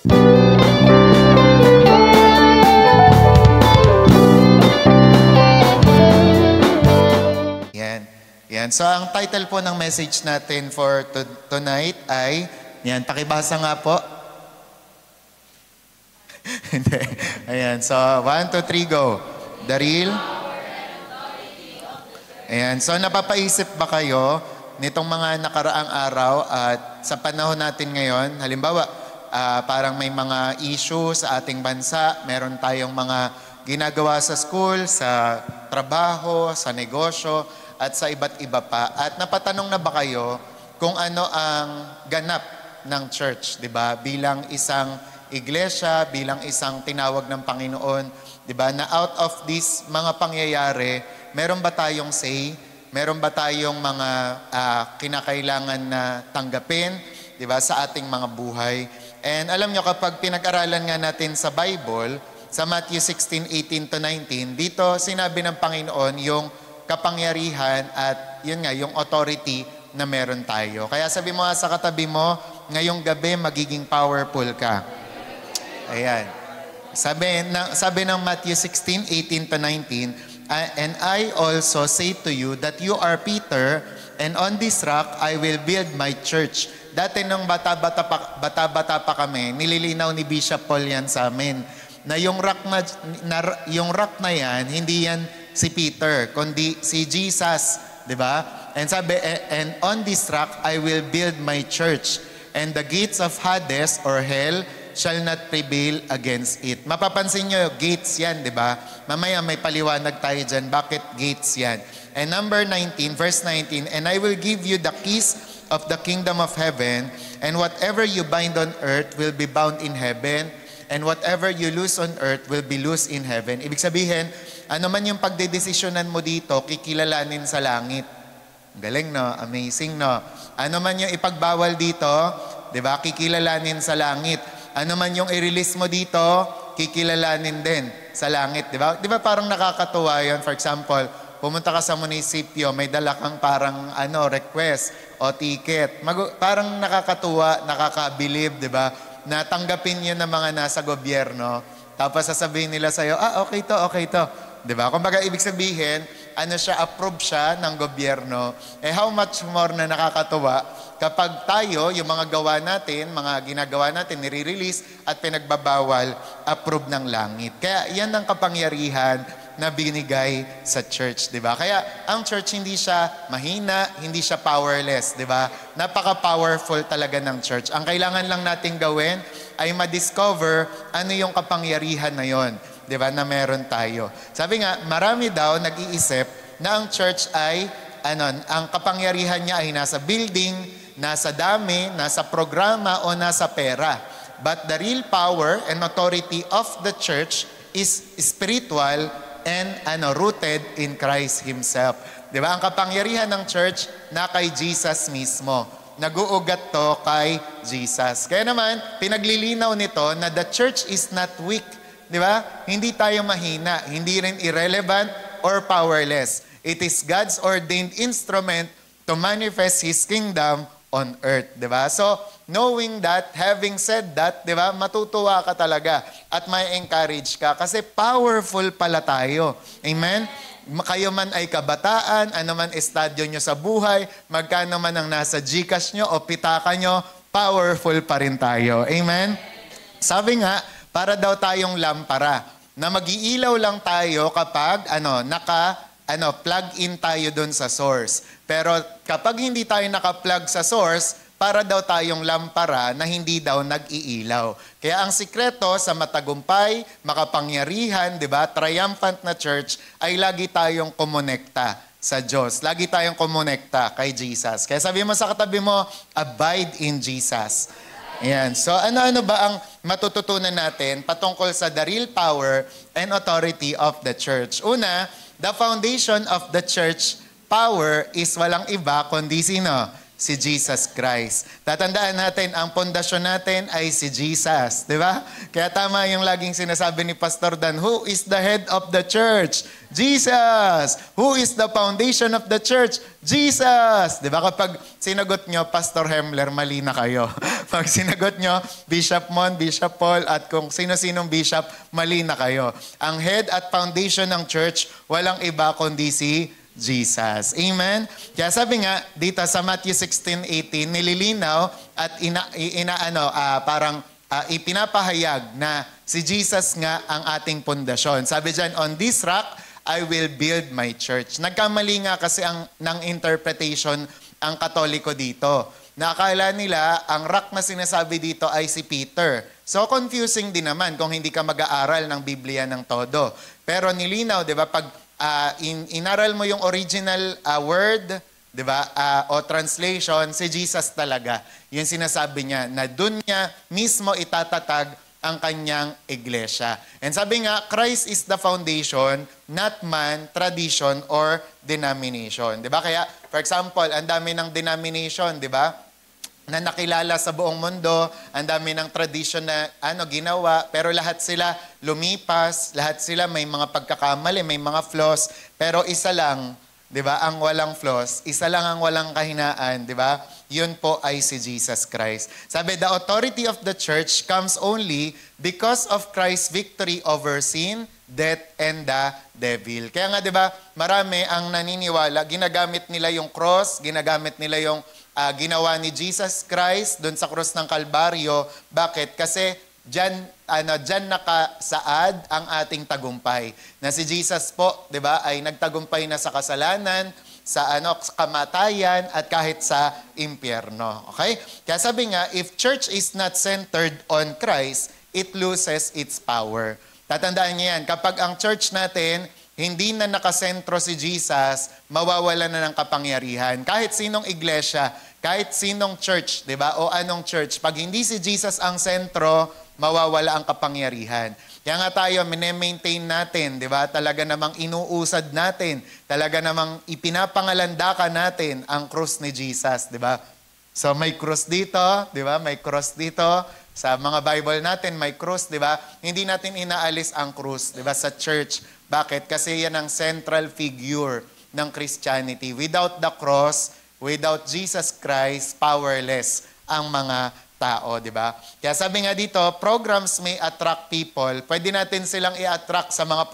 Yan. Yan. So, ang title po ng message natin for tonight ay, yan, pakibasa nga po. Hindi. Ayan. So, 1, 2, 3, go. The real. Ayan. So, napapaisip ba kayo nitong mga nakaraang araw at sa panahon natin ngayon, halimbawa, parang may mga issue sa ating bansa, meron tayong mga ginagawa sa school, sa trabaho, sa negosyo, at sa iba't iba pa. At napatanong na ba kayo kung ano ang ganap ng church, di ba? Bilang isang iglesia, bilang isang tinawag ng Panginoon, di ba? Na out of these mga pangyayari, meron ba tayong say? Meron ba tayong mga kinakailangan na tanggapin, di ba, sa ating mga buhay? And alam nyo, kapag pinag-aralan nga natin sa Bible, sa Matthew 16:18-19, dito sinabi ng Panginoon yung kapangyarihan at yun nga, yung authority na meron tayo. Kaya sabi mo sa katabi mo, ngayong gabi magiging powerful ka. Ayan. Sabi ng Matthew 16:18-19, and I also say to you that you are Peter, and on this rock I will build my church. Dati nung bata-bata pa kami, nililinaw ni Bishop Paul yan sa amin, na yung rock na yan, hindi yan si Peter, kundi si Jesus, di ba? And sabi, and on this rock I will build my church, and the gates of Hades or hell shall not prevail against it. Mapapansin nyo, gates yan, di ba? Mamaya may paliwanag tayo dyan, bakit gates yan? And number 19, verse 19, and I will give you the keys of the kingdom of heaven, and whatever you bind on earth will be bound in heaven, and whatever you loose on earth will be loose in heaven. Ibig sabihin, ano man yung pagdedesisyonan mo dito, kikilalanin sa langit. Galing, no? Amazing, no? Ano man yung ipagbawal dito, di ba? Kikilalanin sa langit. Ano man yung i-release mo dito, kikilalanin din sa langit, di ba? Di ba parang nakakatuwa yun? For example, pumunta ka sa munisipyo, may dala kang parang request o ticket. Parang nakakatuwa, nakakabilib, di ba? Na tanggapin yun ng mga nasa gobyerno. Tapos sasabihin nila sa'yo, okay to. Diba? Kung baga, ibig sabihin, approve siya ng gobyerno. How much more na nakakatuwa kapag tayo, yung mga gawa natin, mga ginagawa natin, nire-release at pinagbabawal, approve ng langit. Kaya yan ang kapangyarihan na binigay sa church, di ba? Kaya ang church hindi siya mahina, hindi siya powerless, di ba? Napaka-powerful talaga ng church. Ang kailangan lang natin gawin ay ma-discover ano yung kapangyarihan na yon, di ba, na meron tayo. Sabi nga, marami daw nag-iisip na ang church ay, ang kapangyarihan niya ay nasa building, nasa dami, nasa programa, o nasa pera. But the real power and authority of the church is spiritual and rooted in Christ Himself. Di ba? Ang kapangyarihan ng church na kay Jesus mismo. Nag-uugat to kay Jesus. Kaya naman, pinaglilinaw nito na the church is not weak. Di ba? Hindi tayo mahina, hindi rin irrelevant or powerless. It is God's ordained instrument to manifest His kingdom on earth. Di ba? So, knowing that, having said that, di ba, matutuwa ka talaga at may encourage ka kasi powerful pala tayo. Amen? Kayo man ay kabataan, ano man estadyo nyo sa buhay, magkano man ang nasa GCash nyo o pitaka nyo, powerful pa rin tayo. Amen? Sabi nga, para daw tayong lampara, na mag-iilaw lang tayo kapag plug in tayo dun sa source. Pero kapag hindi tayo naka-plug sa source, para daw tayong lampara na hindi daw nag-iilaw. Kaya ang sikreto sa matagumpay, makapangyarihan, di ba, triumphant na church, ay lagi tayong kumonekta sa Diyos. Lagi tayong kumonekta kay Jesus. Kaya sabi mo sa katabi mo, abide in Jesus. Ayan. So ano-ano ba ang matututunan natin patungkol sa the real power and authority of the church? Una, the foundation of the church power is walang iba kundi sino? Si Jesus Christ. Tatandaan natin, ang pundasyon natin ay si Jesus. Di ba? Kaya tama yung laging sinasabi ni Pastor Dan, who is the head of the church? Jesus! Who is the foundation of the church? Jesus! Di ba? Kapag sinagot nyo, Pastor Hemler, mali na kayo. Pag sinagot nyo, Bishop Mon, Bishop Paul, at kung sino-sinong bishop, mali na kayo. Ang head at foundation ng church, walang iba kundi si Jesus. Amen? Kaya sabi nga, dito sa Matthew 16:18, nililinaw at ipinapahayag na si Jesus nga ang ating pundasyon. Sabi dyan, on this rock, I will build my church. Nagkamali nga kasi ng interpretation ang Katoliko dito. Nakakala nila, ang rock na sinasabi dito ay si Peter. So confusing din naman kung hindi ka mag-aaral ng Biblia ng todo. Pero nilinaw, di ba, pag inaral mo yung original word, 'di ba? O translation, si Jesus talaga. Yung sinasabi niya na doon niya mismo itatatag ang kanyang iglesia. And sabi nga, Christ is the foundation, not man, tradition, or denomination. 'Di ba? Kaya, for example, ang dami ng denomination, 'di ba? Na nakilala sa buong mundo, ang dami ng tradition na ginawa, pero lahat sila lumipas, lahat sila may mga pagkakamali, may mga flaws, pero isa lang, 'di ba? Ang walang flaws, isa lang ang walang kahinaan, 'di ba? Yun po ay si Jesus Christ. Sabi, the authority of the church comes only because of Christ's victory over sin, death, and the devil. Kaya nga, 'di ba? Marami ang naniniwala, ginagamit nila yung cross, ginagamit nila yung ginawa ni Jesus Christ doon sa krus ng Kalbaryo. Bakit? Kasi dyan nakasaad ang ating tagumpay. Na si Jesus po, 'di ba, ay nagtagumpay na sa kasalanan, sa kamatayan, at kahit sa impyerno. Okay? Kaya sabi nga, if church is not centered on Christ, it loses its power. Tatandaan niyo yan, kapag ang church natin hindi na nakasentro si Jesus, mawawala na ng kapangyarihan. Kahit sinong iglesia, kahit sinong church, 'di ba? O anong church, pag hindi si Jesus ang sentro, mawawala ang kapangyarihan. Kaya nga tayo, mine-maintain natin, 'di ba? Talaga namang inuusad natin, talaga namang ipinapangalandakan natin ang krus ni Jesus, 'di ba? So may krus dito, 'di ba? May cross dito. Sa mga Bible natin, may krus, 'di ba? Hindi natin inaalis ang krus, 'di ba, sa church. Bakit? Kasi yan ang central figure ng Christianity. Without the cross, without Jesus Christ, powerless ang mga tao, di ba? Kaya sabi nga dito, programs may attract people. Pwede natin silang i-attract sa mga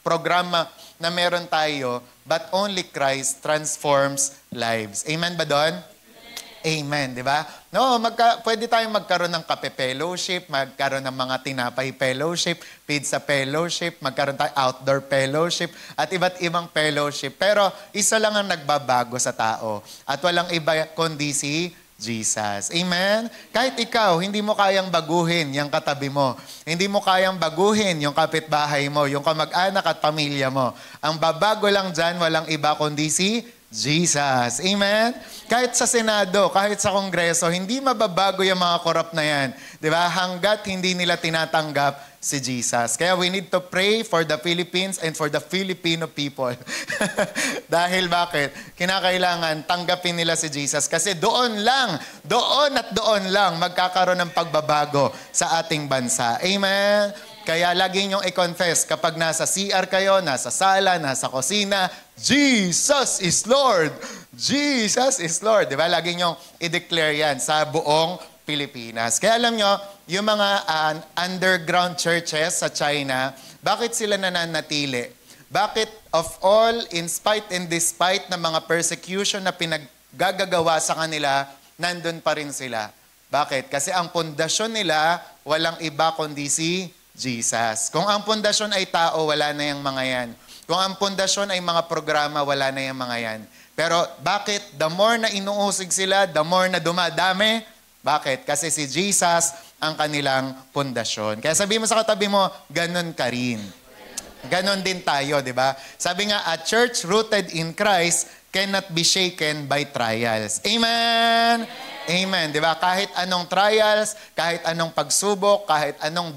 programa na meron tayo, but only Christ transforms lives. Amen ba doon? Amen, di ba? No, pwede tayong magkaroon ng kape fellowship, magkaroon ng mga tinapay fellowship, pizza fellowship, magkaroon tayo outdoor fellowship, at iba't ibang fellowship. Pero isa lang ang nagbabago sa tao, at walang iba kundi si Jesus. Amen? Kahit ikaw, hindi mo kayang baguhin yung katabi mo. Hindi mo kayang baguhin yung kapitbahay mo, yung kamag-anak at pamilya mo. Ang babago lang dyan, walang iba kundi si Jesus. Amen? Kahit sa Senado, kahit sa Kongreso, hindi mababago yung mga korap na yan. Di ba? Hanggat hindi nila tinatanggap si Jesus. Kaya we need to pray for the Philippines and for the Filipino people. Dahil bakit? Kinakailangan tanggapin nila si Jesus. Kasi doon at doon lang magkakaroon ng pagbabago sa ating bansa. Amen? Kaya lagi niyong i-confess kapag nasa CR kayo, nasa sala, nasa kusina, Jesus is Lord! Jesus is Lord! Di ba? Lagi niyong i-declare yan sa buong Pilipinas. Kaya alam niyo, yung mga underground churches sa China, bakit sila nananatili? Bakit of all, in spite and despite ng mga persecution na pinaggagawa sa kanila, nandun pa rin sila. Bakit? Kasi ang pundasyon nila, walang iba kundi si Jesus. Kung ang pundasyon ay tao, wala na yung mga yan. Kung ang pundasyon ay mga programa, wala na yung mga yan. Pero bakit? The more na inuusig sila, the more na dumadami. Bakit? Kasi si Jesus ang kanilang pundasyon. Kaya sabi mo sa katabi mo, ganun ka rin. Ganon din tayo, di ba? Sabi nga, a church rooted in Christ cannot be shaken by trials. Amen! Amen, di ba? Kahit anong trials, kahit anong pagsubok, kahit anong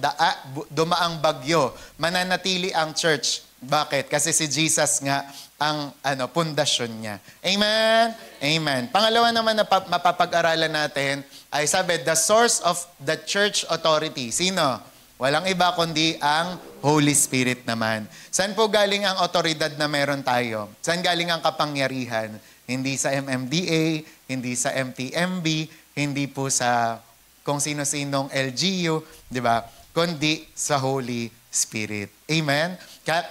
dumaang bagyo, mananatili ang church Bakit? Kasi si Jesus nga ang pundasyon niya. Amen? Amen. Pangalawa naman na mapapag-aralan natin ay sabi, the source of the church authority. Sino? Walang iba kundi ang Holy Spirit naman. Saan po galing ang otoridad na meron tayo? Saan galing ang kapangyarihan? Hindi sa MMDA, hindi sa MTMB, hindi po sa kung sino-sinong LGU, di ba? Kundi sa Holy Spirit. Amen?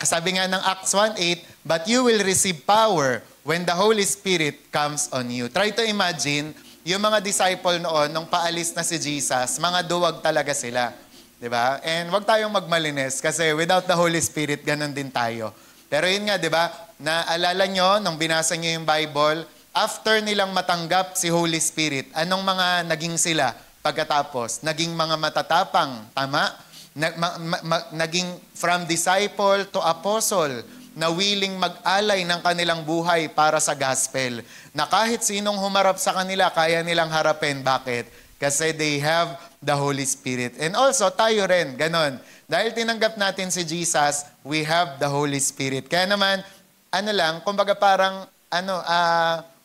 Sabi nga ng Acts 1:8, but you will receive power when the Holy Spirit comes on you. Try to imagine, yung mga disciple noon, nung paalis na si Jesus, mga duwag talaga sila. Diba? And wag tayong magmalinis kasi without the Holy Spirit, ganun din tayo. Pero yun nga, diba? Naalala nyo, nung binasa nyo yung Bible, after nilang matanggap si Holy Spirit, anong mga naging sila pagkatapos? Naging mga matatapang, tama? Naging from disciple to apostle, na willing mag-alay ng kanilang buhay para sa gospel. Na kahit sinong humarap sa kanila, kaya nilang harapin. Bakit? Kasi they have the Holy Spirit. And also, tayo rin, ganon. Dahil tinanggap natin si Jesus, we have the Holy Spirit. Kaya naman, kumbaga parang,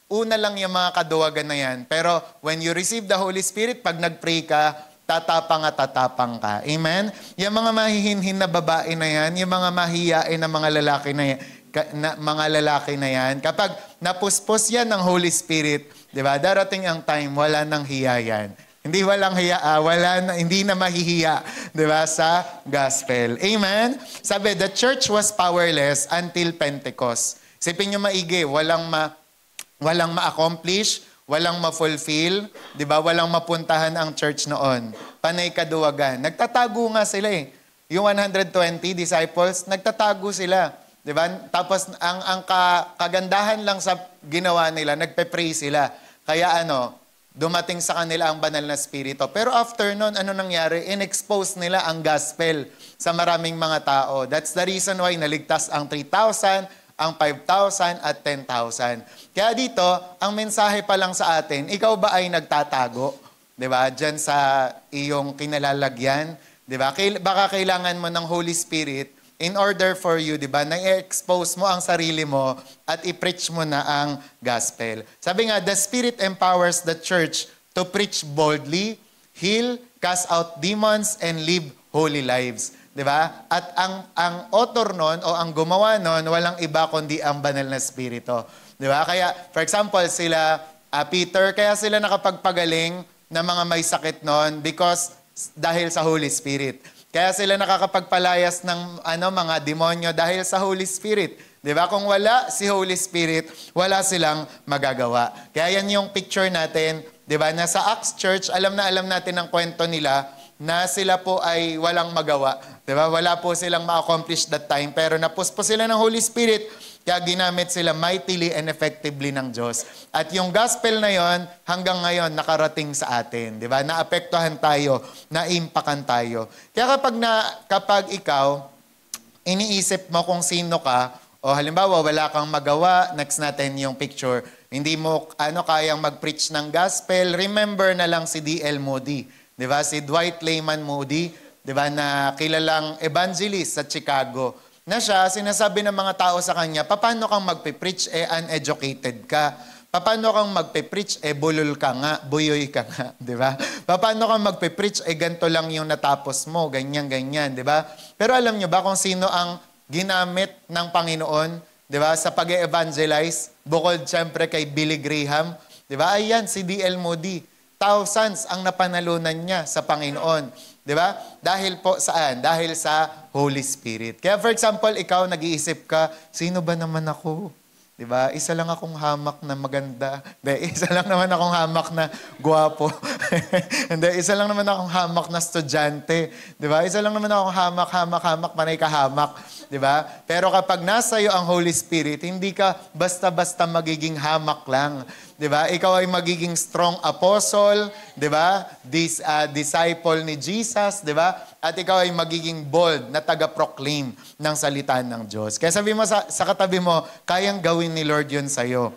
una lang yung mga kaduwagan na yan. Pero when you receive the Holy Spirit, pag nag-pray ka, tatapang at tatapang ka. Amen? Yung mga mahihinhin na babae na yan, yung mga mahiyain na mga lalaki na yan, kapag napuspos yan ng Holy Spirit, di ba, darating ang time, wala nang hiya yan. Hindi walang hiya, hindi na mahihiya, di ba, sa gospel. Amen? Sabi, the church was powerless until Pentecost. Sipin nyo maigi, walang ma-accomplish, walang ma-fulfill, di ba, walang mapuntahan ang church noon. Panay kaduwagan. Nagtatago nga sila eh. Yung 120 disciples, nagtatago sila. Di ba? Tapos, ang kagandahan lang sa ginawa nila, nagpe-pray sila. Kaya dumating sa kanila ang banal na spirito. Pero after nun, ano nangyari? In-expose nila ang gospel sa maraming mga tao. That's the reason why naligtas ang 3,000, ang 5,000 at 10,000. Kaya dito, ang mensahe pa lang sa atin, ikaw ba ay nagtatago? Diba? Diyan sa iyong kinalalagyan. Diba? Baka kailangan mo ng Holy Spirit in order for you, diba, na i-expose mo ang sarili mo at i-preach mo na ang gospel. Sabi nga, the Spirit empowers the church to preach boldly, heal, cast out demons, and live holy lives. Diba? At ang author nun, o ang gumawa nun, walang iba kundi ang banal na spirito. Diba? Kaya, for example, sila Peter, kaya sila nakapagpagaling ng mga may sakit nun because dahil sa Holy Spirit. Kaya sila nakakapagpalayas ng mga demonyo dahil sa Holy Spirit. Diba? Kung wala si Holy Spirit, wala silang magagawa. Kaya yan yung picture natin. Diba? Na sa Acts Church, alam natin ang kwento nila na sila po ay walang magawa. Diba? Wala po silang ma-accomplish that time. Pero napuspo sila ng Holy Spirit, kaya ginamit sila mightily and effectively ng Diyos. At yung gospel na yon hanggang ngayon nakarating sa atin. Diba? Naapektuhan tayo, naimpakan tayo. Kaya kapag ikaw, iniisip mo kung sino ka, o halimbawa wala kang magawa, next natin yung picture, hindi mo kayang mag-preach ng gospel, remember na lang si D.L. Moody. Diba? Si Dwight Lyman Moody, diba, na kilalang evangelist sa Chicago. Na siya, sinasabi ng mga tao sa kanya, paano kang magpe-preach, uneducated ka? Paano kang magpe-preach, bulol ka nga, buyoy ka nga, di ba? Paano kang magpe-preach, ganito lang yung natapos mo, ganyan, di ba? Pero alam nyo ba kung sino ang ginamit ng Panginoon, di ba, sa pag-evangelize, bukod siyempre kay Billy Graham, di ba? Ayan, si D.L. Moody. Thousands ang napanalunan niya sa Panginoon. Di ba? Dahil po saan? Dahil sa Holy Spirit. Kaya for example, ikaw nag-iisip ka, sino ba naman ako? Di ba? Isa lang akong hamak na maganda. Hindi, isa lang naman akong hamak na gwapo. Hindi, isa lang naman akong hamak na estudyante. Di ba? Isa lang naman akong hamak, panay ka hamak. Di ba? Pero kapag nasa iyo ang Holy Spirit, hindi ka basta-basta magiging hamak lang. 'Di ba? Ikaw ay magiging strong apostle, 'di ba? Disciple ni Jesus, 'di ba? At ikaw ay magiging bold na taga-proclaim ng salita ng Diyos. Kaya sabi mo sa katabi mo, kayang gawin ni Lord 'yun sa iyo.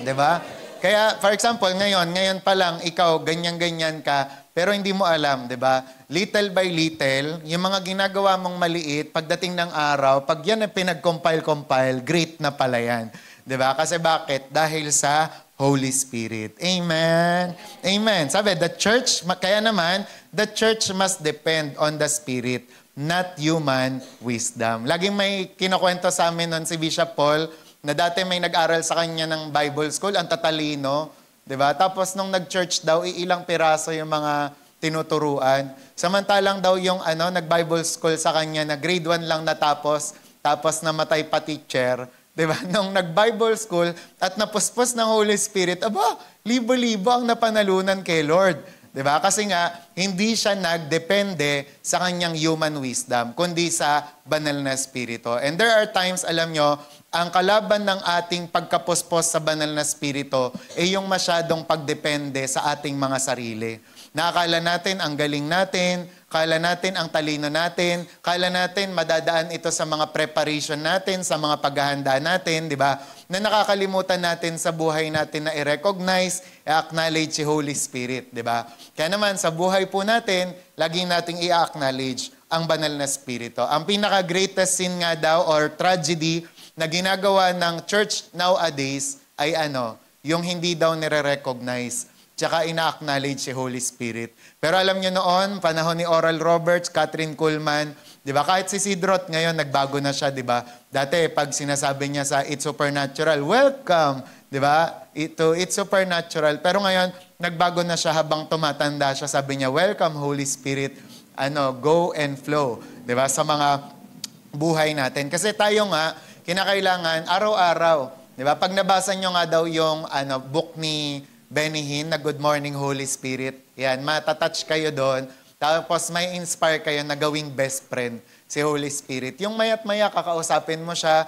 'Di ba? Kaya for example, ngayon pa lang ikaw ganyan-ganyan ka, pero hindi mo alam, di ba? Little by little, yung mga ginagawa mong maliit, pagdating ng araw, pag yan ay pinag-compile, great na pala yan. Di ba? Kasi bakit? Dahil sa Holy Spirit. Amen. Amen. Sabi, kaya naman, the church must depend on the Spirit, not human wisdom. Laging may kinukwento sa amin nun si Bishop Paul, na dati may nag-aral sa kanya ng Bible School, ang tatalino, diba? Tapos nung nag-church daw, ilang piraso yung mga tinuturuan. Samantalang daw yung nag-Bible School sa kanya na grade 1 lang natapos, tapos namatay pa teacher. Diba? Nung nag-Bible School at napuspos ng Holy Spirit, libo-libo ang napanalunan kay Lord. Diba? Kasi nga, hindi siya nagdepende sa kanyang human wisdom, kundi sa banal na spirito. And there are times, alam nyo, ang kalaban ng ating pagkapuspos sa banal na spirito ay yung masyadong pagdepende sa ating mga sarili. Nakakala natin ang galing natin, kala natin ang talino natin, kala natin madadaan ito sa mga preparation natin, sa mga paghahanda natin, di ba? Na nakakalimutan natin sa buhay natin na i-recognize, i-acknowledge si Holy Spirit, di ba? Kaya naman sa buhay po natin, laging nating i-acknowledge ang banal na spirito. Ang pinaka-greatest sin nga daw or tragedy na ginagawa ng church nowadays ay yung hindi daw nire-recognize tsaka ina-acknowledge si Holy Spirit. Pero alam nyo noon, panahon ni Oral Roberts, Catherine Kuhlman, di ba? Kahit si Sidrot ngayon, nagbago na siya, di ba? Dati, pag sinasabi niya sa It's Supernatural, welcome, di ba? It's Supernatural. Pero ngayon, nagbago na siya habang tumatanda siya. Sabi niya, welcome Holy Spirit, go and flow, di ba? Sa mga buhay natin. Kasi tayo nga, kinakailangan araw-araw, di ba? Pag nabasa nyo nga daw yung book ni Benny Hinn na Good Morning Holy Spirit. Yan, matatouch kayo doon. Tapos may inspire kayo na gawing best friend si Holy Spirit. Yung maya't maya, kakausapin mo siya.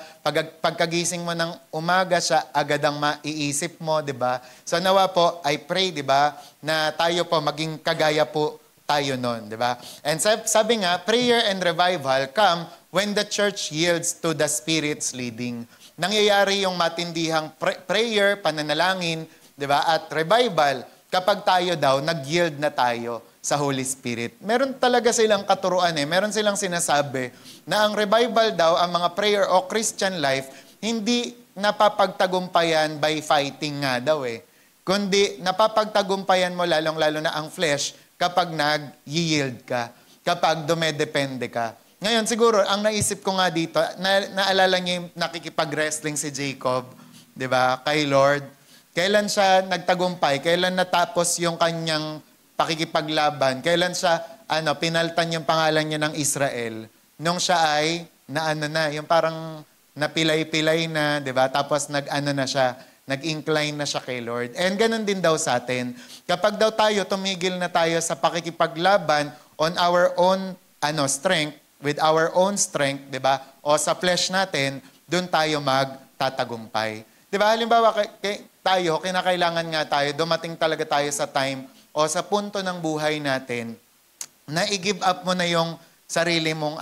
Pagkagising mo ng umaga, siya agad ang maiisip mo, di ba? So nawa po, I pray, di ba, na tayo po, maging kagaya po tayo nun, di ba? And sabi nga, prayer and revival come when the church yields to the Spirit's leading. Nangyayari yung matindihang prayer, pananalangin, diba? At revival, kapag tayo daw, nag-yield na tayo sa Holy Spirit. Meron talaga silang katuruan meron silang sinasabi na ang revival daw, ang mga prayer o Christian life, hindi napapagtagumpayan by fighting nga daw kundi napapagtagumpayan mo lalong-lalo na ang flesh kapag nag-yield ka, kapag dumedepende ka. Ngayon, siguro, ang naisip ko nga dito, naalala niyo yung nakikipag-wrestling si Jacob, diba? Kay Lord. Kailan siya nagtagumpay? Kailan natapos yung kanyang pakikipaglaban? Kailan siya pinaltan yung pangalan niya ng Israel? Nung siya ay yung parang napilay-pilay na, 'di ba? Tapos na siya, nag-incline na siya kay Lord. And ganun din daw sa atin. Kapag daw tayo tumigil na tayo sa pakikipaglaban on our own strength, with our own strength, 'di ba? O sa flesh natin, doon tayo magtatagumpay. 'Di ba? Halimbawa tayo, kinakailangan nga tayo, dumating talaga tayo sa time o sa punto ng buhay natin na i-give up mo na yung sarili mong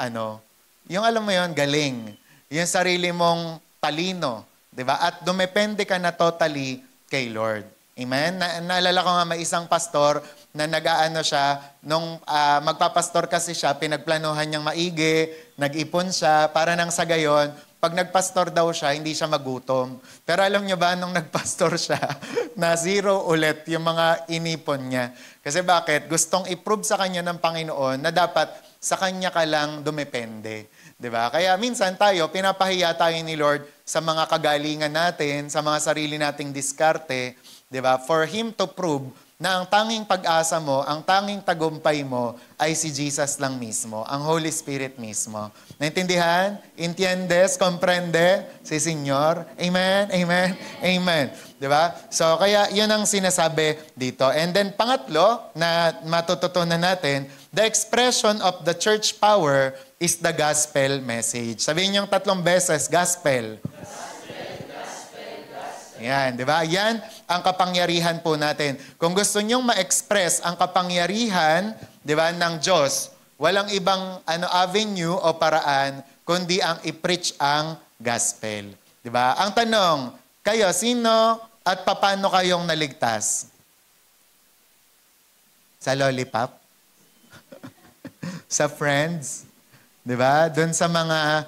yung alam mo yon galing, yung sarili mong talino, di ba? At dumepende ka na totally kay Lord. Amen? Naalala ko nga may isang pastor na nag-aano siya, nung magpapastor kasi siya, pinagplanuhan niyang maigi, nag-ipon siya, para nang sa gayon, pag nagpastor daw siya, hindi siya magutom. Pero alam niyo ba, nung nagpastor siya, na zero ulit yung mga inipon niya. Kasi bakit? Gustong i-prove sa kanya ng Panginoon na dapat sa kanya ka lang dumepende. Diba? Kaya minsan tayo, pinapahiya tayo ni Lord sa mga kagalingan natin, sa mga sarili nating diskarte, diba? For Him to prove na ang tanging pag-asa mo, ang tanging tagumpay mo ay si Jesus lang mismo, ang Holy Spirit mismo. Naintindihan? Entiendes? Comprende? Si Señor? Amen? Amen? Amen. Diba? So, kaya yun ang sinasabi dito. And then, pangatlo, na matututunan natin, the expression of the church power is the gospel message. Sabihin niyong 3 beses, gospel. Yan, di ba? Yan ang kapangyarihan po natin. Kung gusto nyong ma-express ang kapangyarihan, di ba, ng Diyos, walang ibang avenue o paraan kundi ang i-preach ang gospel. Di ba? Ang tanong, kayo, sino at paano kayong naligtas? Sa Lollipop? Sa Friends? Di ba? Doon sa mga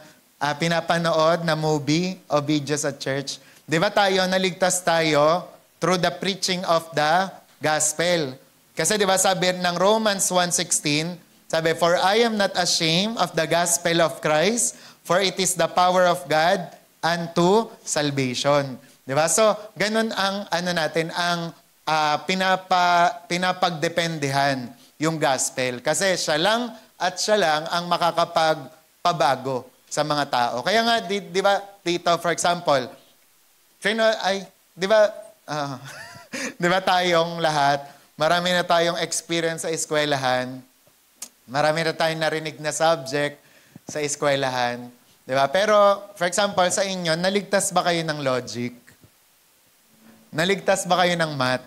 pinapanood na movie o video sa church. Di ba tayo, naligtas tayo through the preaching of the gospel. Kasi di ba sabi ng Romans 1:16, sabi, "For I am not ashamed of the gospel of Christ, for it is the power of God unto salvation." Di ba? So, ganun ang natin, ang pinapagdependehan yung gospel. Kasi siya lang at siya lang ang makakapagpabago sa mga tao. Kaya nga, di ba, dito, for example, di ba, di ba tayong lahat, marami na tayong experience sa eskwelahan, marami na tayong narinig na subject sa eskwelahan, di ba? Pero, for example, sa inyo, naligtas ba kayo ng logic? Naligtas ba kayo ng math?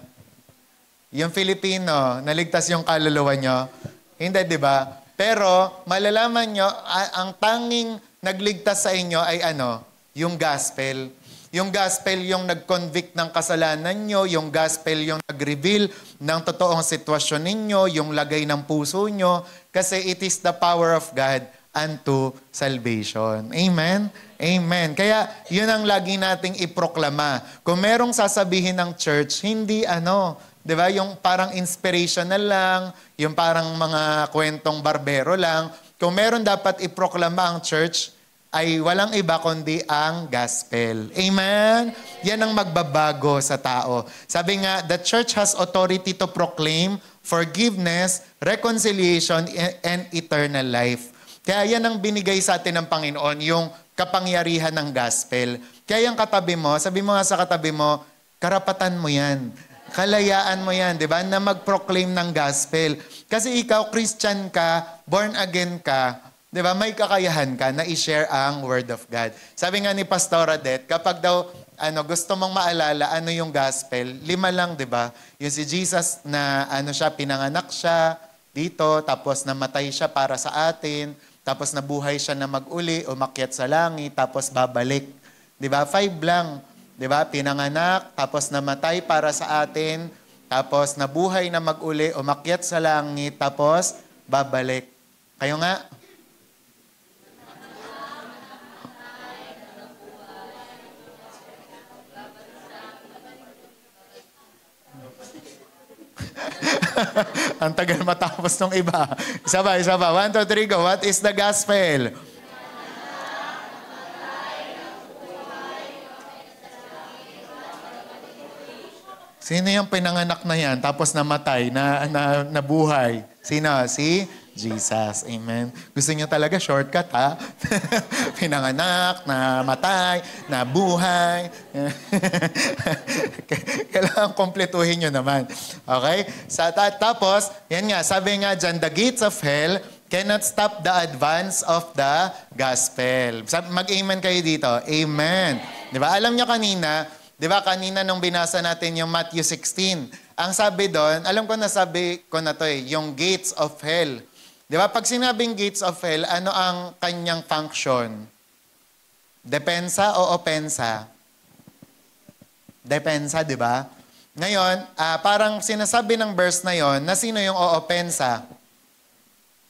Yung Filipino, naligtas yung kaluluwa nyo? Hindi, di ba? Pero, malalaman nyo, ang tanging nagligtas sa inyo ay yung gospel. Yung gospel yung nag-convict ng kasalanan nyo, yung gospel yung nag-reveal ng totoong sitwasyon ninyo, yung lagay ng puso nyo, kasi it is the power of God unto salvation. Amen? Amen. Kaya, yun ang lagi nating iproklama. Kung merong sasabihin ng church, hindi di ba? Yung parang inspirational lang, yung parang mga kwentong barbero lang. Kung meron dapat iproklama ang church, ay walang iba kundi ang gospel. Amen? Yan ang magbabago sa tao. Sabi nga, the church has authority to proclaim forgiveness, reconciliation, and eternal life. Kaya yan ang binigay sa atin ng Panginoon, yung kapangyarihan ng gospel. Kaya yung katabi mo, sabi mo nga sa katabi mo, karapatan mo yan. Kalayaan mo yan, di ba? Na mag-proclaim ng gospel. Kasi ikaw, Christian ka, born again ka, di ba? May kakayahan ka na i-share ang Word of God. Sabi nga ni Pastor Adet, kapag daw gusto mong maalala ano yung gospel, 5 lang, di ba? Yung si Jesus na pinanganak siya dito, tapos namatay siya para sa atin, tapos nabuhay siya na mag-uli, umakyat sa langit, tapos babalik. Di ba? 5 lang. Di ba? Pinanganak, tapos namatay para sa atin, tapos nabuhay na mag-uli, umakyat sa langit, tapos babalik. Kayo nga? Ang tagal matapos ng iba. Isa ba? 1, 2, 3, go. What is the gospel? Sino yung pinanganak na yan, tapos namatay, nabuhay? Sino? Si Jesus. Amen. Gusto niyo talaga shortcut, ha? Pinanganak, namatay, nabuhay. Kailangan kompletuhin nyo naman. Okay? Tapos, yan nga, sabi nga dyan, the gates of hell cannot stop the advance of the gospel. Mag-amen kayo dito. Amen. Di ba? Alam nyo kanina, di ba kanina nung binasa natin yung Matthew 16, ang sabi doon, alam ko na sabi ko na to yung gates of hell. Di ba? Pag sinabing gates of hell, ano ang kanyang function? Depensa o opensa? Depensa, di ba? Ngayon, parang sinasabi ng verse na yon na sino yung o-opensa?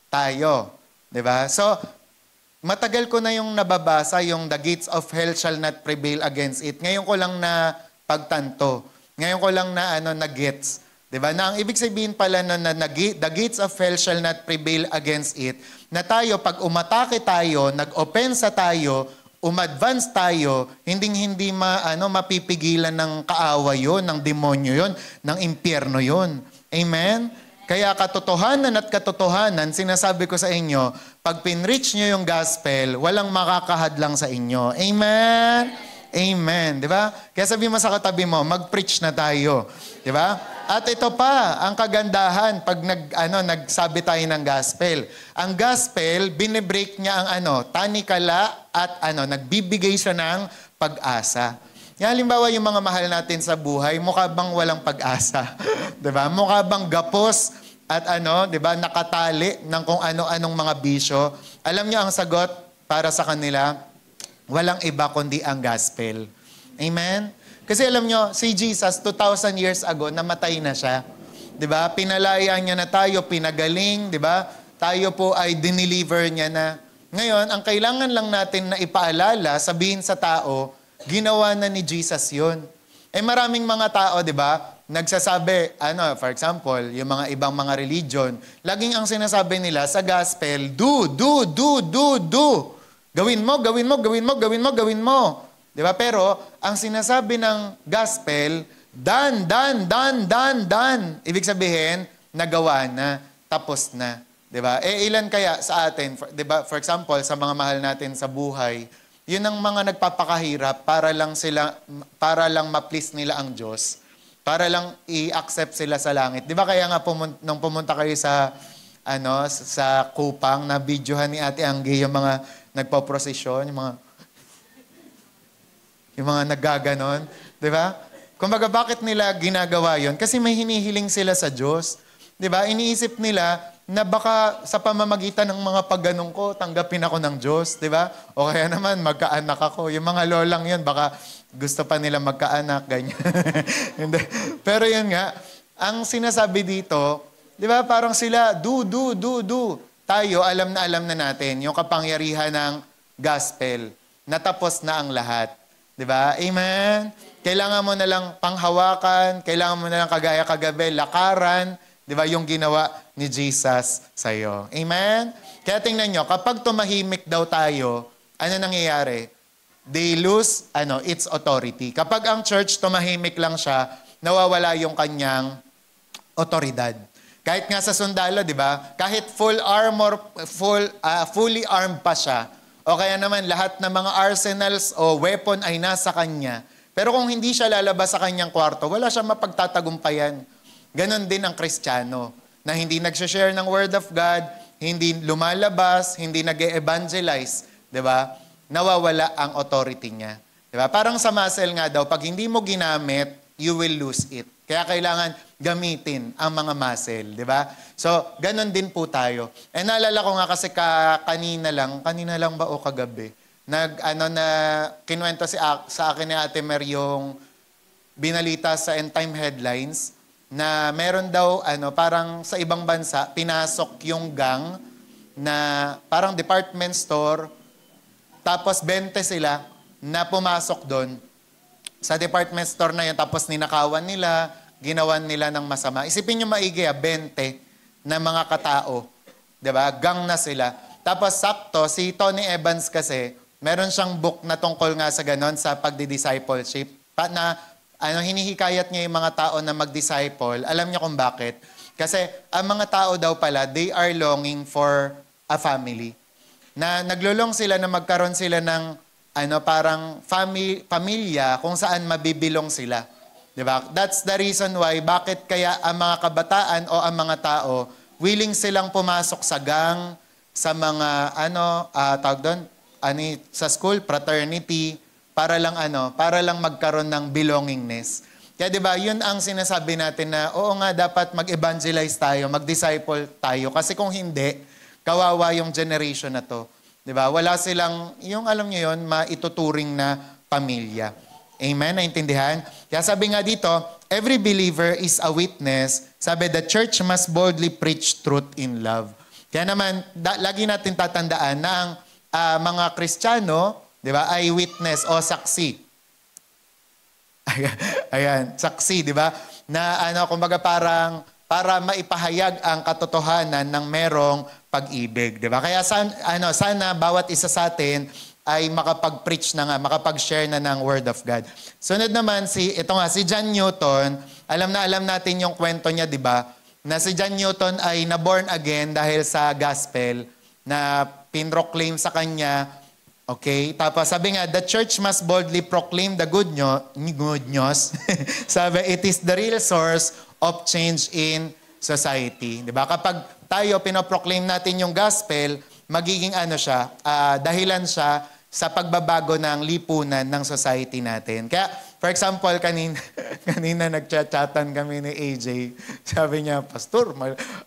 Tayo. Di ba? So, matagal ko na yung nababasa, yung the gates of hell shall not prevail against it. Ngayon ko lang na pagtanto. Ngayon ko lang na na-gets. Diba? Na ang ibig sabihin pala na the gates of hell shall not prevail against it, na tayo, pag umatake tayo, nag-opensa tayo, umadvance tayo, hindi mapipigilan ng kaaway yun, ng demonyo yun, ng impyerno yun. Amen? Kaya katotohanan at katotohanan, sinasabi ko sa inyo, pag pinreach nyo yung gospel, walang makakahadlang sa inyo. Amen? Amen. Di ba? Kaya sabi mo sa katabi mo, mag-preach na tayo. Di ba? At ito pa, ang kagandahan pag nagsabi tayo ng gospel. Ang gospel, binibreak niya ang tanikala at nagbibigay siya ng pag-asa. Halimbawa, yung mga mahal natin sa buhay, mukha bang walang pag-asa? 'Di ba? Mukha bang gapos at 'di ba, nakatali ng kung ano-anong mga bisyo? Alam niyo ang sagot para sa kanila, walang iba kundi ang gospel. Amen? Kasi alam niyo, si Jesus 2,000 years ago namatay na siya. 'di ba? Pinalaya niya na tayo, pinagaling, 'di ba? Tayo po ay dineliver niya na. Ngayon, ang kailangan lang natin na ipaalala, sabihin sa tao, ginawa na ni Jesus 'yon. Maraming mga tao, 'di ba? Nagsasabi, for example, yung mga ibang mga religion, laging ang sinasabi nila sa gospel, do. Gawin mo, gawin mo, gawin mo, gawin mo, gawin mo. Di ba? Pero, ang sinasabi ng gospel, done. Ibig sabihin, nagawa na, tapos na. Di ba? Ilan kaya sa atin, di ba? For example, sa mga mahal natin sa buhay, yun ang mga nagpapakahirap para lang ma-please nila ang Diyos. Para lang i-accept sila sa langit. Di ba kaya nga nung pumunta kayo sa Kupang, na videohan ni Ate Anggi yung mga nagpo-prosesyon, yung mga naggaganon. Di ba? Kumbaga, bakit nila ginagawa yon? Kasi may hinihiling sila sa Diyos. Di ba? Iniisip nila na baka sa pamamagitan ng mga pagganong ko, tanggapin ako ng Diyos. Di ba? O kaya naman, magkaanak ako. Yung mga lolang yun, baka gusto pa nila magkaanak, ganyan. Pero yun nga, ang sinasabi dito, di ba, parang sila, do. Tayo, alam na natin, yung kapangyarihan ng gospel, natapos na ang lahat. Di ba? Amen? Kailangan mo na lang panghawakan, kailangan mo na lang kagaya kagabi, lakaran, di ba, yung ginawa ni Jesus sa'yo. Amen? Kaya tingnan nyo, kapag tumahimik daw tayo, ano nangyayari? They lose its authority. Kapag ang church tumahimik lang siya, nawawala yung kanyang otoridad. Kahit nga sa sundalo, di ba? Kahit fully armed pa siya, o kaya naman lahat ng mga arsenals o weapon ay nasa kanya. Pero kung hindi siya lalabas sa kanyang kwarto, wala siyang mapagtatagumpayan. Ganon din ang Kristiyano, na hindi nagsashare ng Word of God, hindi lumalabas, hindi nag-evangelize, di ba? Nawawala ang authority niya. Diba? Parang sa muscle nga daw, pag hindi mo ginamit, you will lose it. Kaya kailangan gamitin ang mga muscle. Diba? So, ganun din po tayo. Naalala ko nga kasi kanina lang ba o kagabi, kinuwento sa akin ni Ate Mer yung binalita sa End Time Headlines na meron daw, parang sa ibang bansa, pinasok yung gang na parang department store. Tapos 20 sila na pumasok doon sa department store na yun. Tapos ninakawan nila, ginawan nila ng masama. Isipin nyo maigi, 20 na mga katao. Diba? Gang na sila. Tapos sakto, si Tony Evans kasi, meron siyang book na tungkol nga sa ganon, sa pagdi-discipleship. Hinihikayat niya yung mga tao na mag-disciple. Alam niyo kung bakit? Kasi ang mga tao daw pala, they are longing for a family. Na naglulong sila na magkaroon sila ng parang pamilya kung saan mabibilong sila. Diba? That's the reason why bakit kaya ang mga kabataan o ang mga tao willing silang pumasok sa gang, sa mga tawag doon, sa school, fraternity, para lang magkaroon ng belongingness. Kaya 'di ba, yun ang sinasabi natin na oo nga dapat mag-evangelize tayo, mag-disciple tayo kasi kung hindi kawawa yung generation na to. Diba? Wala silang, yung alam niyo yun, maituturing na pamilya. Amen? Naintindihan? Kaya sabi nga dito, every believer is a witness. Sabi, the church must boldly preach truth in love. Kaya naman, lagi natin tatandaan na ang mga Kristiyano, diba, ay witness o saksi. Ayan, saksi, diba? Na kumbaga parang para maipahayag ang katotohanan ng merong pag-ibig, di ba? Kaya sana bawat isa sa atin ay makapag-preach na nga, makapag-share na ng Word of God. Sunod naman si John Newton, alam natin yung kwento niya, di ba? Na si John Newton ay na-born again dahil sa gospel na pinroclaim sa kanya. Okay? Tapos sabi nga, the church must boldly proclaim the good news. Sabi, it is the real source of change in society. Diba? Kapag tayo pinoproclaim natin yung gospel, magiging dahilan siya sa pagbabago ng lipunan ng society natin. Kaya, for example, kanina nagchat-chatan kami ni AJ. Sabi niya, Pastor,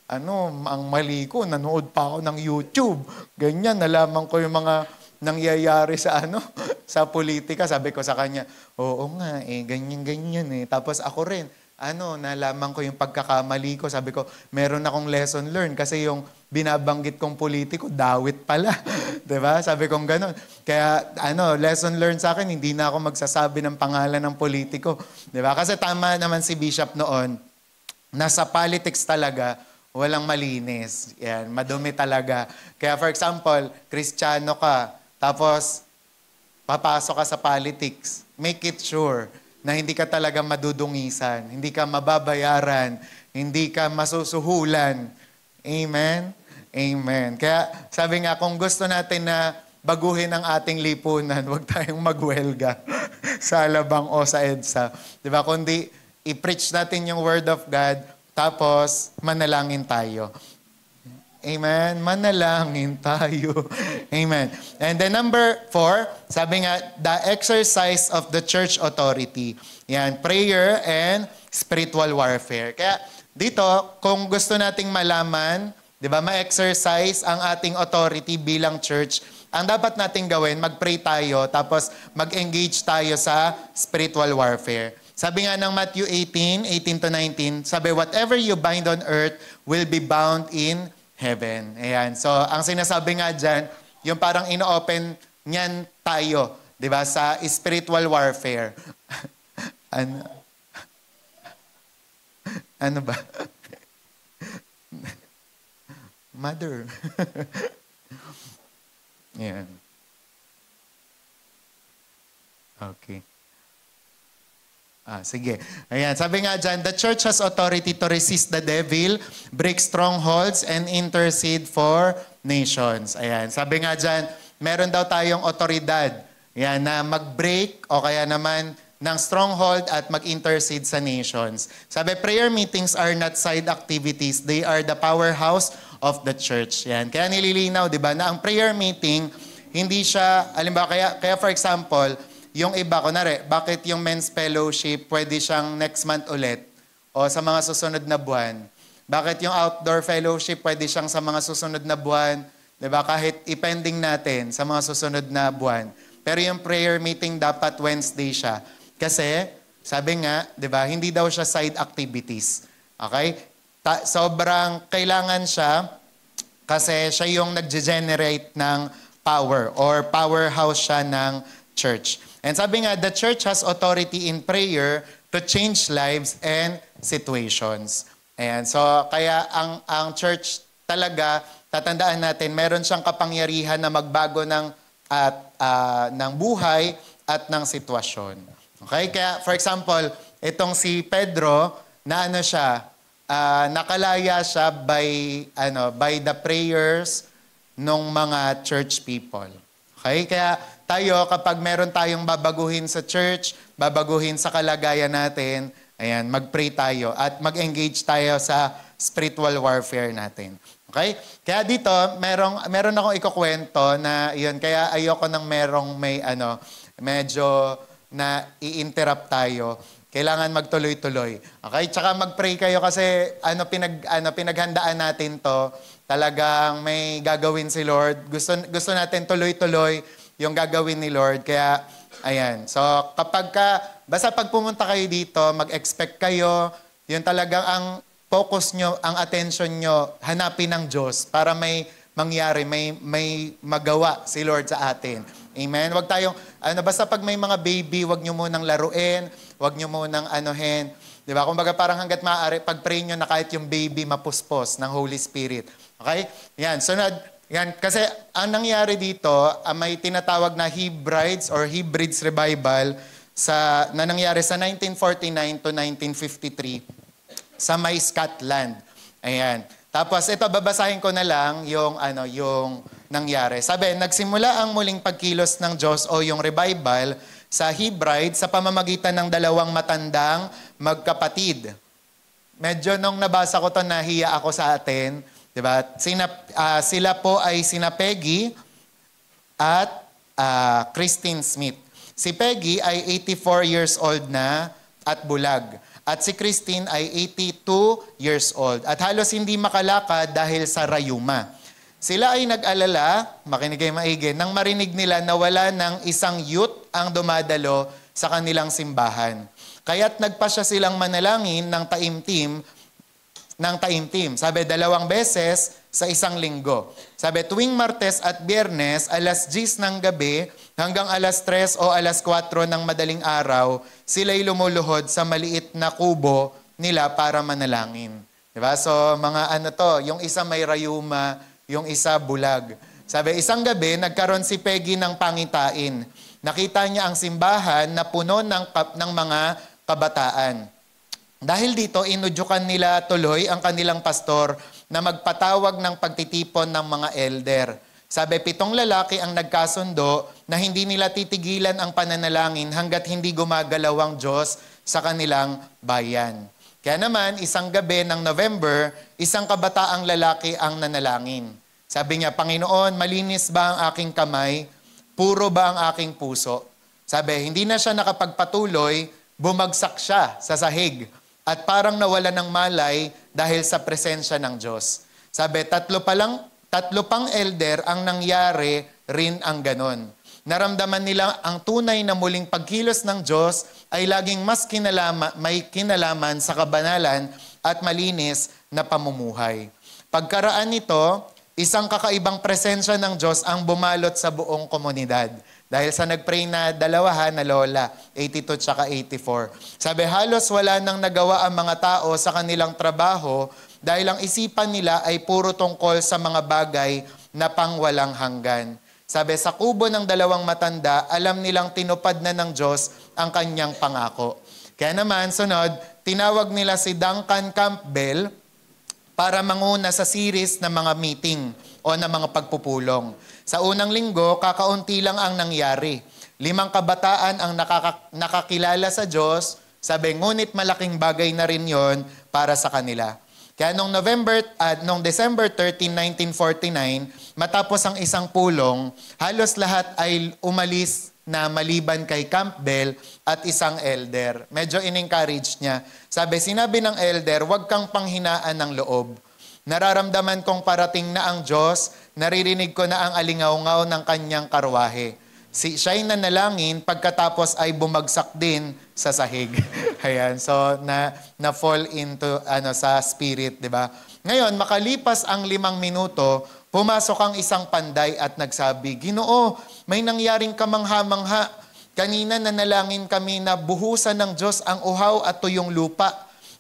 ang mali ko, nanood pa ako ng YouTube. Ganyan, nalaman ko yung mga nangyayari sa politika. Sabi ko sa kanya, oo nga, ganyan-ganyan eh. Tapos ako rin, nalaman ko yung pagkakamali ko. Sabi ko, meron akong lesson learned kasi yung binabanggit kong politiko, dawit pala. 'Di ba? Sabi kong gano'n. Kaya, lesson learned sa akin, hindi na ako magsasabi ng pangalan ng politiko. 'Di ba? Kasi tama naman si Bishop noon, nasa politics talaga, walang malinis. Yan, madumi talaga. Kaya for example, Kristiyano ka, tapos papasok ka sa politics, make it sure na hindi ka talaga madudungisan, hindi ka mababayaran, hindi ka masusuhulan. Amen? Amen. Kaya sabi nga, kung gusto natin na baguhin ang ating lipunan, huwag tayong magwelga sa Alabang o sa EDSA. Diba? Kundi i-preach natin yung Word of God, tapos manalangin tayo. Amen. Manalangin tayo. Amen. And then number 4, sabi nga, the exercise of the church authority. Yan, prayer and spiritual warfare. Kaya dito, kung gusto nating malaman, di ba, ma-exercise ang ating authority bilang church, ang dapat nating gawin, mag-pray tayo, tapos mag-engage tayo sa spiritual warfare. Sabi nga ng Matthew 18:18-19, sabi, whatever you bind on earth will be bound in heaven. Ayan. So, ang sinasabi nga dyan, yung parang ino-open niyan tayo, di ba, sa spiritual warfare. Ano ba? Mother. Ayan. Okay. Sige. Ayan, sabi nga dyan, the church has authority to resist the devil, break strongholds, and intercede for nations. Ayan, sabi nga dyan, meron daw tayong otoridad, ayan, na mag-break o kaya naman ng stronghold at mag-intercede sa nations. Sabi, prayer meetings are not side activities. They are the powerhouse of the church. Ayan, kaya nililinaw, di ba, na ang prayer meeting, hindi siya, alimbawa, kaya for example, yung iba, kunwari, bakit yung men's fellowship pwede siyang next month ulit o sa mga susunod na buwan? Bakit yung outdoor fellowship pwede siyang sa mga susunod na buwan? Diba? Kahit ipending natin sa mga susunod na buwan. Pero yung prayer meeting dapat Wednesday siya. Kasi, sabi nga, diba, hindi daw siya side activities. Okay? Sobrang kailangan siya kasi siya yung nag-generate ng power or powerhouse siya ng church. And sabi nga, the church has authority in prayer to change lives and situations. Ayan. So, kaya ang church talaga, tatandaan natin, meron siyang kapangyarihan na magbago ng buhay at ng sitwasyon. Okay? Kaya, for example, itong si Pedro, na nakalaya siya by the prayers ng mga church people. Okay? Kaya tayo, kapag meron tayong babaguhin sa church, babaguhin sa kalagayan natin, ayan, mag-pray tayo at mag-engage tayo sa spiritual warfare natin. Okay? Kaya dito, meron akong ikukwento na yun, kaya ayoko nang may medyo na i-interrupt tayo. Kailangan magtuloy-tuloy. Okay? Tsaka mag-pray kayo kasi pinaghandaan natin to. Talagang may gagawin si Lord. Gusto natin tuloy-tuloy yung gagawin ni Lord. Kaya, ayan. So, basta pag pumunta kayo dito, mag-expect kayo, yun talagang ang focus nyo, ang attention nyo, hanapin ng Diyos para may mangyari, may magawa si Lord sa atin. Amen? Huwag tayong, basta pag may mga baby, huwag nyo munang laruin, huwag nyo munang anuhin. Diba? Kumbaga parang hanggat maaari, pag-pray nyo na kahit yung baby mapuspos ng Holy Spirit. Okay? Yan, sunod. Yan, kasi ang nangyari dito, may tinatawag na Hebrides or Hebrides Revival na nangyari sa 1949 to 1953 sa may Scotland. Ayan. Tapos ito, babasahin ko na lang yung nangyari. Sabi, nagsimula ang muling pagkilos ng Diyos o yung revival sa Hebrides sa pamamagitan ng dalawang matandang magkapatid. Medyo nung nabasa ko to, nahiya ako sa atin. Diba? Sila po ay sina Peggy at Christine Smith. Si Peggy ay 84 years old na at bulag. At si Christine ay 82 years old. At halos hindi makalakad dahil sa rayuma. Sila ay nag-alala, makinig kayo maigi, nang marinig nila na wala ng isang youth ang dumadalo sa kanilang simbahan. Kaya't nagpasya silang manalangin ng taimtim. Sabi, 2 beses sa isang linggo. Sabi, tuwing Martes at Biyernes, alas 10 ng gabi hanggang alas 3 o alas 4 ng madaling araw, sila'y lumuluhod sa maliit na kubo nila para manalangin. Diba? So, yung isa may rayuma, yung isa bulag. Sabi, isang gabi, nagkaroon si Peggy ng pangitain. Nakita niya ang simbahan na puno ng mga kabataan. Dahil dito, inudyukan nila tuloy ang kanilang pastor na magpatawag ng pagtitipon ng mga elder. Sabi, 7 lalaki ang nagkasundo na hindi nila titigilan ang pananalangin hanggat hindi gumagalaw ang Diyos sa kanilang bayan. Kaya naman, isang gabi ng November, isang kabataang lalaki ang nanalangin. Sabi niya, Panginoon, malinis ba ang aking kamay? Puro ba ang aking puso? Sabi, hindi na siya nakapagpatuloy, bumagsak siya sa sahig. At parang nawala ng malay dahil sa presensya ng Diyos. Sabi, tatlo pang elder ang nangyari rin ang ganon. Naramdaman nila ang tunay na muling pagkilos ng Diyos ay laging mas may kinalaman sa kabanalan at malinis na pamumuhay. Pagkaraan nito, isang kakaibang presensya ng Diyos ang bumalot sa buong komunidad. Dahil sa nagpray na dalawa na lola, 82 tsaka 84. Sabi, halos wala nang nagawa ang mga tao sa kanilang trabaho dahil ang isipan nila ay puro tungkol sa mga bagay na pangwalang hanggan. Sabi, sa kubo ng 2 matanda, alam nilang tinupad na ng Diyos ang kanyang pangako. Kaya naman, sunod, tinawag nila si Duncan Campbell para manguna sa series ng mga meeting o ng mga pagpupulong. Sa unang linggo, kakaunti lang ang nangyari. 5 kabataan ang nakakilala sa Diyos, sabi, ngunit malaking bagay na rin yon para sa kanila. Kaya noong December 13, 1949, matapos ang isang pulong, halos lahat ay umalis na maliban kay Campbell at isang elder. Medyo in-encourage niya. Sabi, sinabi ng elder, huwag kang panghinaan ng loob. Nararamdaman kong parating na ang Diyos, naririnig ko na ang alingaw-ngaw ng kanyang karwahe. Siya'y nanalangin, pagkatapos ay bumagsak din sa sahig. Ayan, so na-fall into sa spirit, di ba? Ngayon, makalipas ang 5 minuto, pumasok ang isang panday at nagsabi, Ginoo, may nangyaring kamangha-mangha. Kanina nanalangin kami na buhusan ng Diyos ang uhaw at tuyong lupa.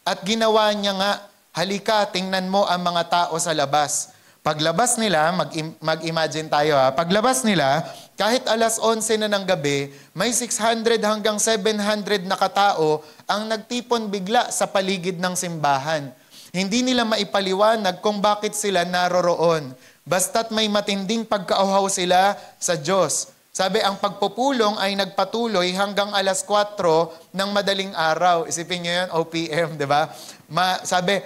At ginawa niya nga, halika, tingnan mo ang mga tao sa labas. Paglabas nila, mag-imagine tayo paglabas nila, kahit alas 11 na ng gabi, may 600 hanggang 700 na katao ang nagtipon bigla sa paligid ng simbahan. Hindi nila maipaliwanag kung bakit sila naroroon. Basta't may matinding pagkauhaw sila sa Diyos. Sabi, ang pagpupulong ay nagpatuloy hanggang alas 4 ng madaling araw. Isipin nyo yun, OPM, di ba? Sabi,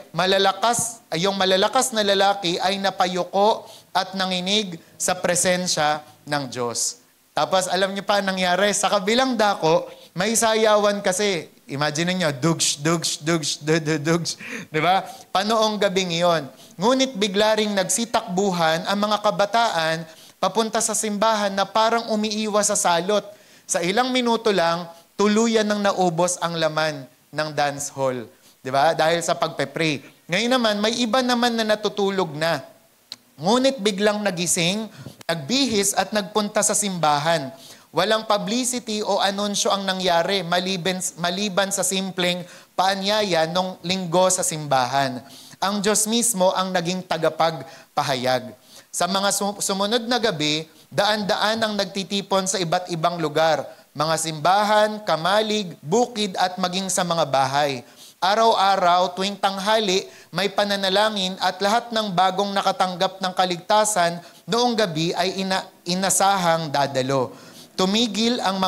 yung malalakas na lalaki ay napayuko at nanginig sa presensya ng Diyos. Tapos, alam nyo pa nangyari, sa kabilang dako, may sayawan kasi. Imagine nyo, dugsh, dugsh, dugsh, dugsh. Di ba? Panoong gabing iyon. Ngunit bigla ring nagsitakbuhan ang mga kabataan papunta sa simbahan na parang umiiwas sa salot. Sa ilang minuto lang, tuluyan nang naubos ang laman ng dance hall. Diba? Dahil sa pagpe-pray. Ngayon naman, may iba naman na natutulog na. Ngunit biglang nagising, nagbihis at nagpunta sa simbahan. Walang publicity o anunsyo ang nangyari maliban sa simpleng paanyaya nung linggo sa simbahan. Ang Diyos mismo ang naging tagapagpahayag. Sa mga sumunod na gabi, daan-daan ang nagtitipon sa iba't ibang lugar. Mga simbahan, kamalig, bukid at maging sa mga bahay. Araw-araw, tuwing tanghali, may pananalangin at lahat ng bagong nakatanggap ng kaligtasan noong gabi ay inasahang dadalo. Tumigil ang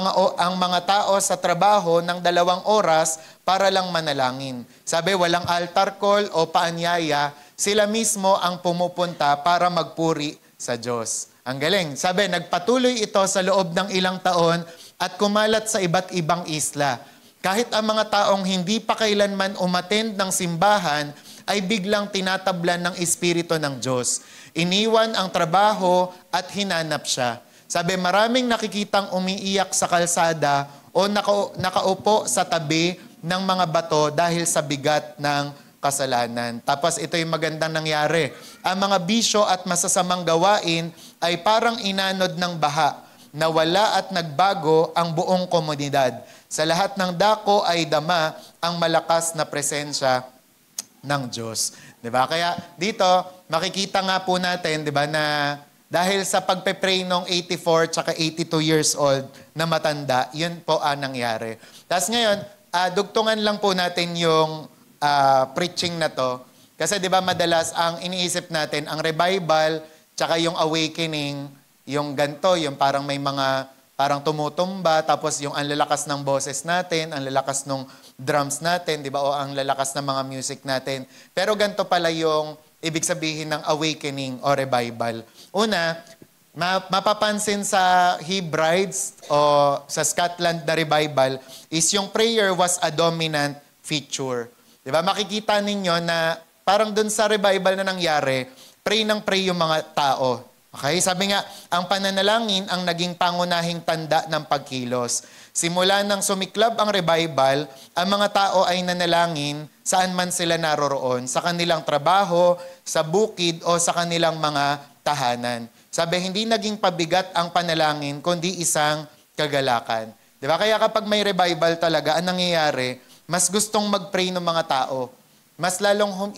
mga tao sa trabaho ng 2 oras para lang manalangin. Sabi, walang altar call o paanyaya, sila mismo ang pumupunta para magpuri sa Diyos. Ang galing. Sabi, nagpatuloy ito sa loob ng ilang taon at kumalat sa iba't ibang isla. Kahit ang mga taong hindi pa kailanman umattend ng simbahan ay biglang tinatablan ng Espiritu ng Diyos. Iniwan ang trabaho at hinanap siya. Sabi, maraming nakikitang umiiyak sa kalsada o nakaupo sa tabi ng mga bato dahil sa bigat ng kasalanan. Tapos ito yung magandang nangyari. Ang mga bisyo at masasamang gawain ay parang inanod ng baha, nawala at nagbago ang buong komunidad. Sa lahat ng dako ay dama ang malakas na presensya ng Diyos. 'Di ba? Kaya dito, makikita nga po natin, 'di ba, na dahil sa pagpe-pray nung 84 tsaka 82 years old na matanda, yun po ang nangyari. Tapos ngayon, dugtungan lang po natin yung preaching na to. Kasi 'di ba madalas ang iniisip natin, ang revival tsaka yung awakening, yung ganto, yung parang may mga parang tumutumba, tapos yung ang lalakas ng boses natin, ang lalakas ng drums natin, 'di ba? O ang lalakas ng mga music natin. Pero ganto pala yung ibig sabihin ng awakening o revival. Una, mapapansin sa Hebrides o sa Scotland na revival is yung prayer was a dominant feature. 'Di ba? Makikita ninyo na parang dun sa revival na nangyari, pray ng pray yung mga tao. Okay? Sabi nga, ang pananalangin ang naging pangunahing tanda ng pagkilos. Simula nang sumiklab ang revival, ang mga tao ay nanalangin saan man sila naroroon, sa kanilang trabaho, sa bukid o sa kanilang mga tahanan. Sabi, hindi naging pabigat ang panalangin, kundi isang kagalakan. Di ba? Kaya kapag may revival talaga, ang nangyayari, mas gustong mag-pray ng mga tao. Mas lalong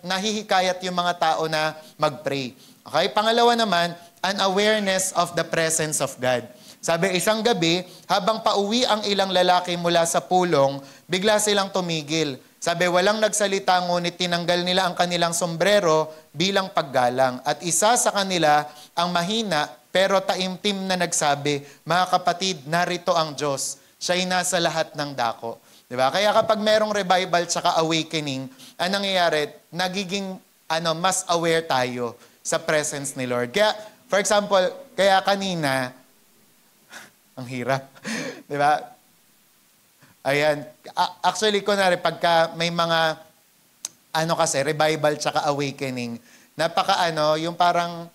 nahihikayat yung mga tao na mag-pray. Okay? Pangalawa naman, an awareness of the presence of God. Sabi, isang gabi, habang pauwi ang ilang lalaki mula sa pulong, bigla silang tumigil. Sabi, walang nagsalita, ngunit tinanggal nila ang kanilang sombrero bilang paggalang. At isa sa kanila, ang mahina, pero taimtim na nagsabi, mga kapatid, narito ang Diyos. Siya'y nasa lahat ng dako. Diba? Kaya kapag merong revival tsaka awakening, ang nangyayari, nagiging mas aware tayo sa presence ni Lord. Kaya, for example, kaya kanina, ang hirap. Di ba? Ayan. Actually, kunwari, pagka may mga, kasi, revival tsaka awakening, yung parang,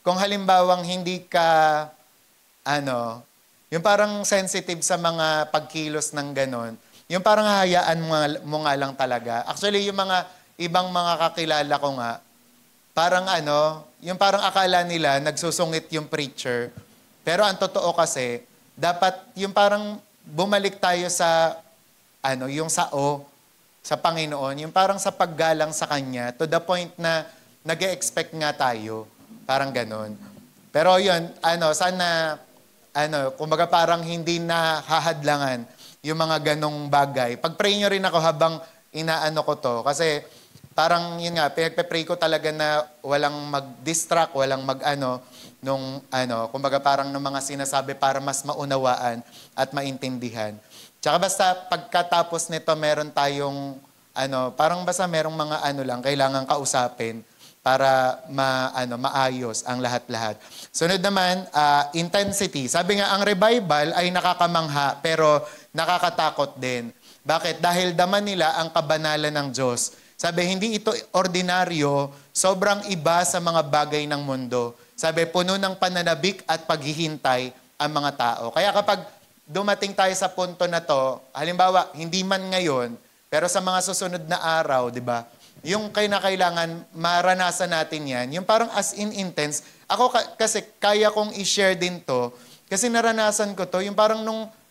kung halimbawang hindi ka, yung parang sensitive sa mga pagkilos ng ganon, yung parang hahayaan mo nga lang talaga. Actually, yung mga ibang mga kakilala ko nga, parang yung parang akala nila nagsusungit yung preacher. Pero ang totoo kasi, dapat yung parang bumalik tayo sa yung sao sa Panginoon, yung parang sa paggalang sa Kanya, to the point na nag-e-expect nga tayo. Parang ganon. Pero yun, sana, kumbaga parang hindi na hahadlangan yung mga ganong bagay. Pag-pray nyo rin ako habang ko to. Kasi parang yun nga, pinagpe-pray ko talaga na walang mag-distract, walang kumbaga parang ng mga sinasabi para mas maunawaan at maintindihan. Tsaka basta pagkatapos nito meron tayong parang basta merong mga lang kailangan kausapin para maayos ang lahat-lahat. Sunod naman, intensity. Sabi nga, ang revival ay nakakamangha pero nakakatakot din. Bakit? Dahil dama nila ang kabanalan ng Diyos. Sabi, hindi ito ordinaryo, sobrang iba sa mga bagay ng mundo. Sabi, puno ng pananabik at paghihintay ang mga tao. Kaya kapag dumating tayo sa punto na to, halimbawa, hindi man ngayon, pero sa mga susunod na araw, di ba? Yung kailangan maranasan natin yan, yung parang as in intense. Ako kasi kaya kong i-share din to, kasi naranasan ko to, yung parang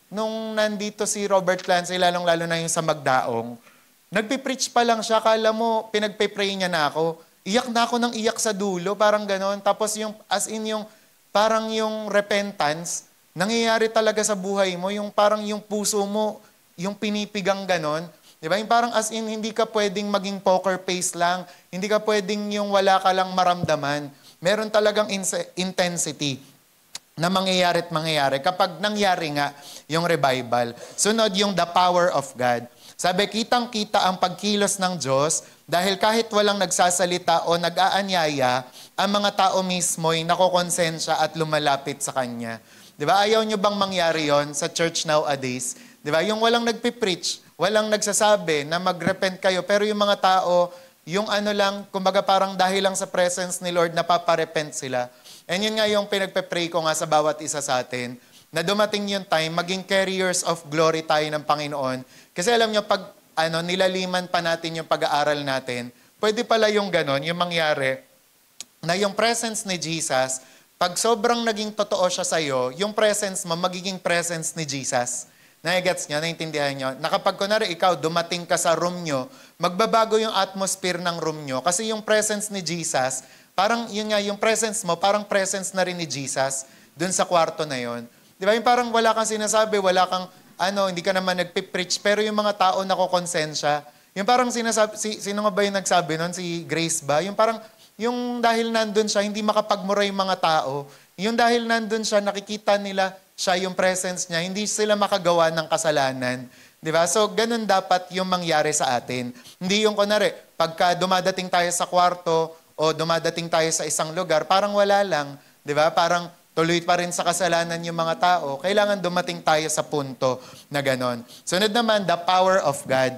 nung nandito si Robert Clancy, lalong-lalo na yung sa Magdaong, nagpipreach pa lang siya, kala mo, pinagpe-pray niya na ako. Iyak na ako ng iyak sa dulo, parang ganon. Tapos yung, as in yung, parang yung repentance, nangyayari talaga sa buhay mo, yung parang yung puso mo, yung pinipigang ganon. Di ba? Yung parang as in, hindi ka pwedeng maging poker face lang, hindi ka pwedeng yung wala ka lang maramdaman. Meron talagang intensity na mangyayari at mangyayari kapag nangyari nga yung revival. Sunod yung the power of God. Sabi, kitang-kita ang pagkilos ng Diyos dahil kahit walang nagsasalita o nag-aanyaya, ang mga tao mismo ay nakokonsensya at lumalapit sa Kanya. Di ba? Ayaw nyo bang mangyari yon sa church nowadays? Di ba? Yung walang nagpipreach, walang nagsasabi na mag-repent kayo, pero yung mga tao, yung lang, kumbaga parang dahil lang sa presence ni Lord, napaparepent sila. And yun nga yung pinagpe-pray ko nga sa bawat isa sa atin, na dumating yung time, maging carriers of glory tayo ng Panginoon. Kasi alam nyo, pag nilaliman pa natin yung pag-aaral natin, pwede pala yung ganon, yung mangyari, na yung presence ni Jesus, pag sobrang naging totoo siya sa'yo, yung presence mo, magiging presence ni Jesus. Nai-gets nyo? Naintindihan nyo? Na kapag kunwari ikaw, dumating ka sa room nyo, magbabago yung atmosphere ng room nyo. Kasi yung presence ni Jesus, parang yun nga, yung presence mo, parang presence na rin ni Jesus dun sa kwarto na yon. Di ba? Yung parang wala kang sinasabi, wala kang, hindi ka naman nagpipreach, pero yung mga tao nakokonsensya. Yung parang sinasabi, sino nga ba yung nagsabi nun? Si Grace ba? Yung parang, yung dahil nandun siya, hindi makapagmura yung mga tao. Yung dahil nandun siya, nakikita nila siya, yung presence niya, hindi sila makagawa ng kasalanan. Di ba? So, ganun dapat yung mangyari sa atin. Hindi yung kunwari, pagka dumadating tayo sa kwarto o dumadating tayo sa isang lugar, parang wala lang. Di ba? Parang tuloy pa rin sa kasalanan yung mga tao. Kailangan dumating tayo sa punto na ganon. Sunod naman, the power of God.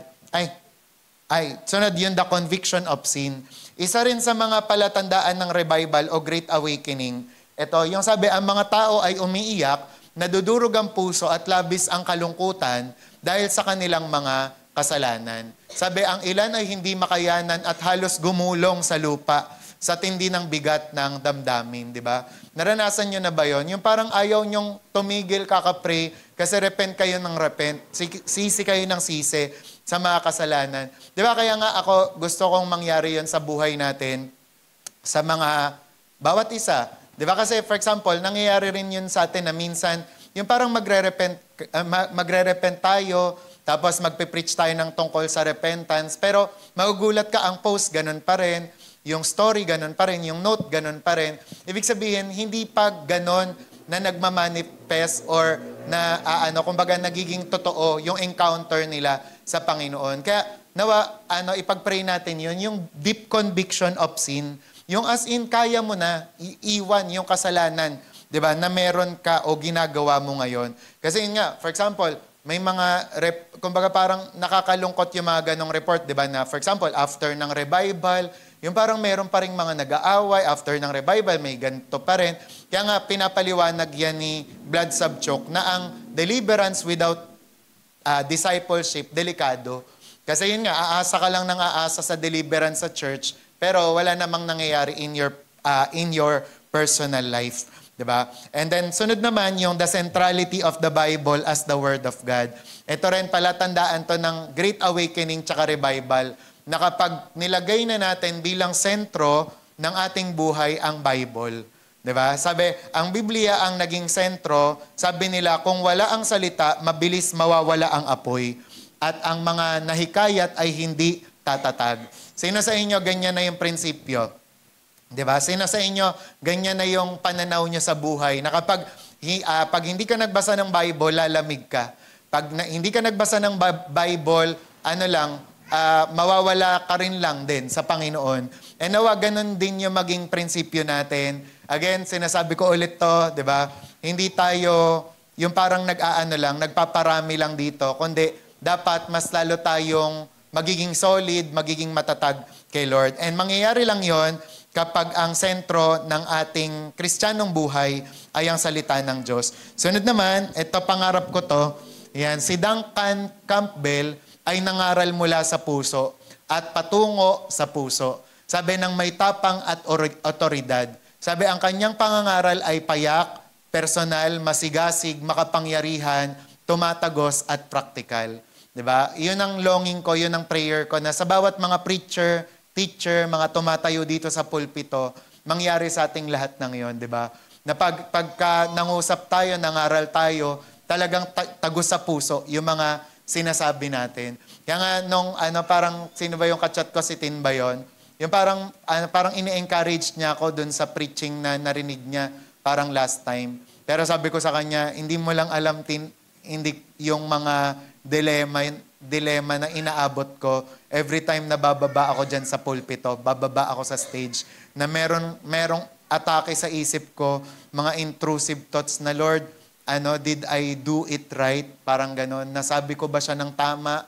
Sunod yun, the conviction of sin. Isa rin sa mga palatandaan ng revival o great awakening. Ito, yung sabi, ang mga tao ay umiiyak, nadudurog ang puso at labis ang kalungkutan dahil sa kanilang mga kasalanan. Sabi, ang ilan ay hindi makayanan at halos gumulong sa lupa sa tindi ng bigat ng damdamin, di ba? Naranasan nyo na ba yon? Yung parang ayaw nyong tumigil kakapray kasi repent kayo ng repent, sisi kayo ng sisi sa mga kasalanan. Di ba? Kaya nga ako gusto kong mangyari yon sa buhay natin, sa mga bawat isa. Di ba? Kasi for example, nangyayari rin yun sa atin na minsan, yung parang magre-repent tayo, tapos magpe-preach tayo ng tungkol sa repentance, pero magugulat ka, ang post ganun pa rin, yung story ganun pa rin, yung note ganun pa rin. Ibig sabihin, hindi pa ganun na nagmamanifest or na kumbaga nagiging totoo yung encounter nila sa Panginoon. Kaya nawa ipag-pray natin yun, yung deep conviction of sin, yung as in kaya mo na iiwan yung kasalanan, 'di ba? Na meron ka o ginagawa mo ngayon. Kasi yun nga, for example, may mga kumbaga parang nakakalungkot yung mga ganong report, 'di ba? Na for example, after ng revival, yung parang meron pa ring mga nag-aaway, after ng revival, may ganito pa rin. Kaya nga, pinapaliwanag yan ni Vlad Savchuk na ang deliverance without discipleship, delikado. Kasi yun nga, aasa ka lang ng aasa sa deliverance sa church, pero wala namang nangyayari in your personal life. Diba? And then, sunod naman yung the centrality of the Bible as the Word of God. Ito rin palatandaan to ng Great Awakening tsaka Revival, na kapag nilagay na natin bilang sentro ng ating buhay ang Bible. Diba? Sabi, ang Biblia ang naging sentro, sabi nila, kung wala ang salita, mabilis mawawala ang apoy. At ang mga nahikayat ay hindi tatatag. Sino sa inyo ganyan na yung prinsipyo? Diba? Sino sa inyo ganyan na yung pananaw nyo sa buhay? Na kapag pag hindi ka nagbasa ng Bible, lalamig ka. Pag hindi ka nagbasa ng Bible, mawawala ka rin lang din sa Panginoon. And nawa, ganun din yung maging prinsipyo natin. Again, sinasabi ko ulit to, di ba? Hindi tayo yung parang nagpaparami lang dito, kundi dapat mas lalo tayong magiging solid, magiging matatag kay Lord. And mangyayari lang yon kapag ang sentro ng ating Kristiyanong buhay ay ang salita ng Diyos. Sunod naman, ito pangarap ko to, yan, si Duncan Campbell ay nangaral mula sa puso at patungo sa puso. Sabi ng may tapang at otoridad. Sabi ang kanyang pangangaral ay payak, personal, masigasig, makapangyarihan, tumatagos at praktikal. 'Di ba? 'Yun ang longing ko, 'yun ang prayer ko na sa bawat mga preacher, teacher, mga tumatayo dito sa pulpito, mangyari sa ating lahat ng 'yon, 'di ba? Na pagka nangusap tayo, nangaral tayo, talagang tagos sa puso yung mga sinasabi natin. Kaya nga nung parang sino ba yung kachat ko, si Tin ba yun? Yung parang ini-encourage niya ako dun sa preaching na narinig niya parang last time. Pero sabi ko sa kanya, hindi mo lang alam, Tin, hindi yung mga dilema na inaabot ko every time na bababa ako dyan sa pulpito, bababa ako sa stage, na merong atake sa isip ko, mga intrusive thoughts na, Lord, did I do it right? Parang gano'n. Nasabi ko ba siya ng tama?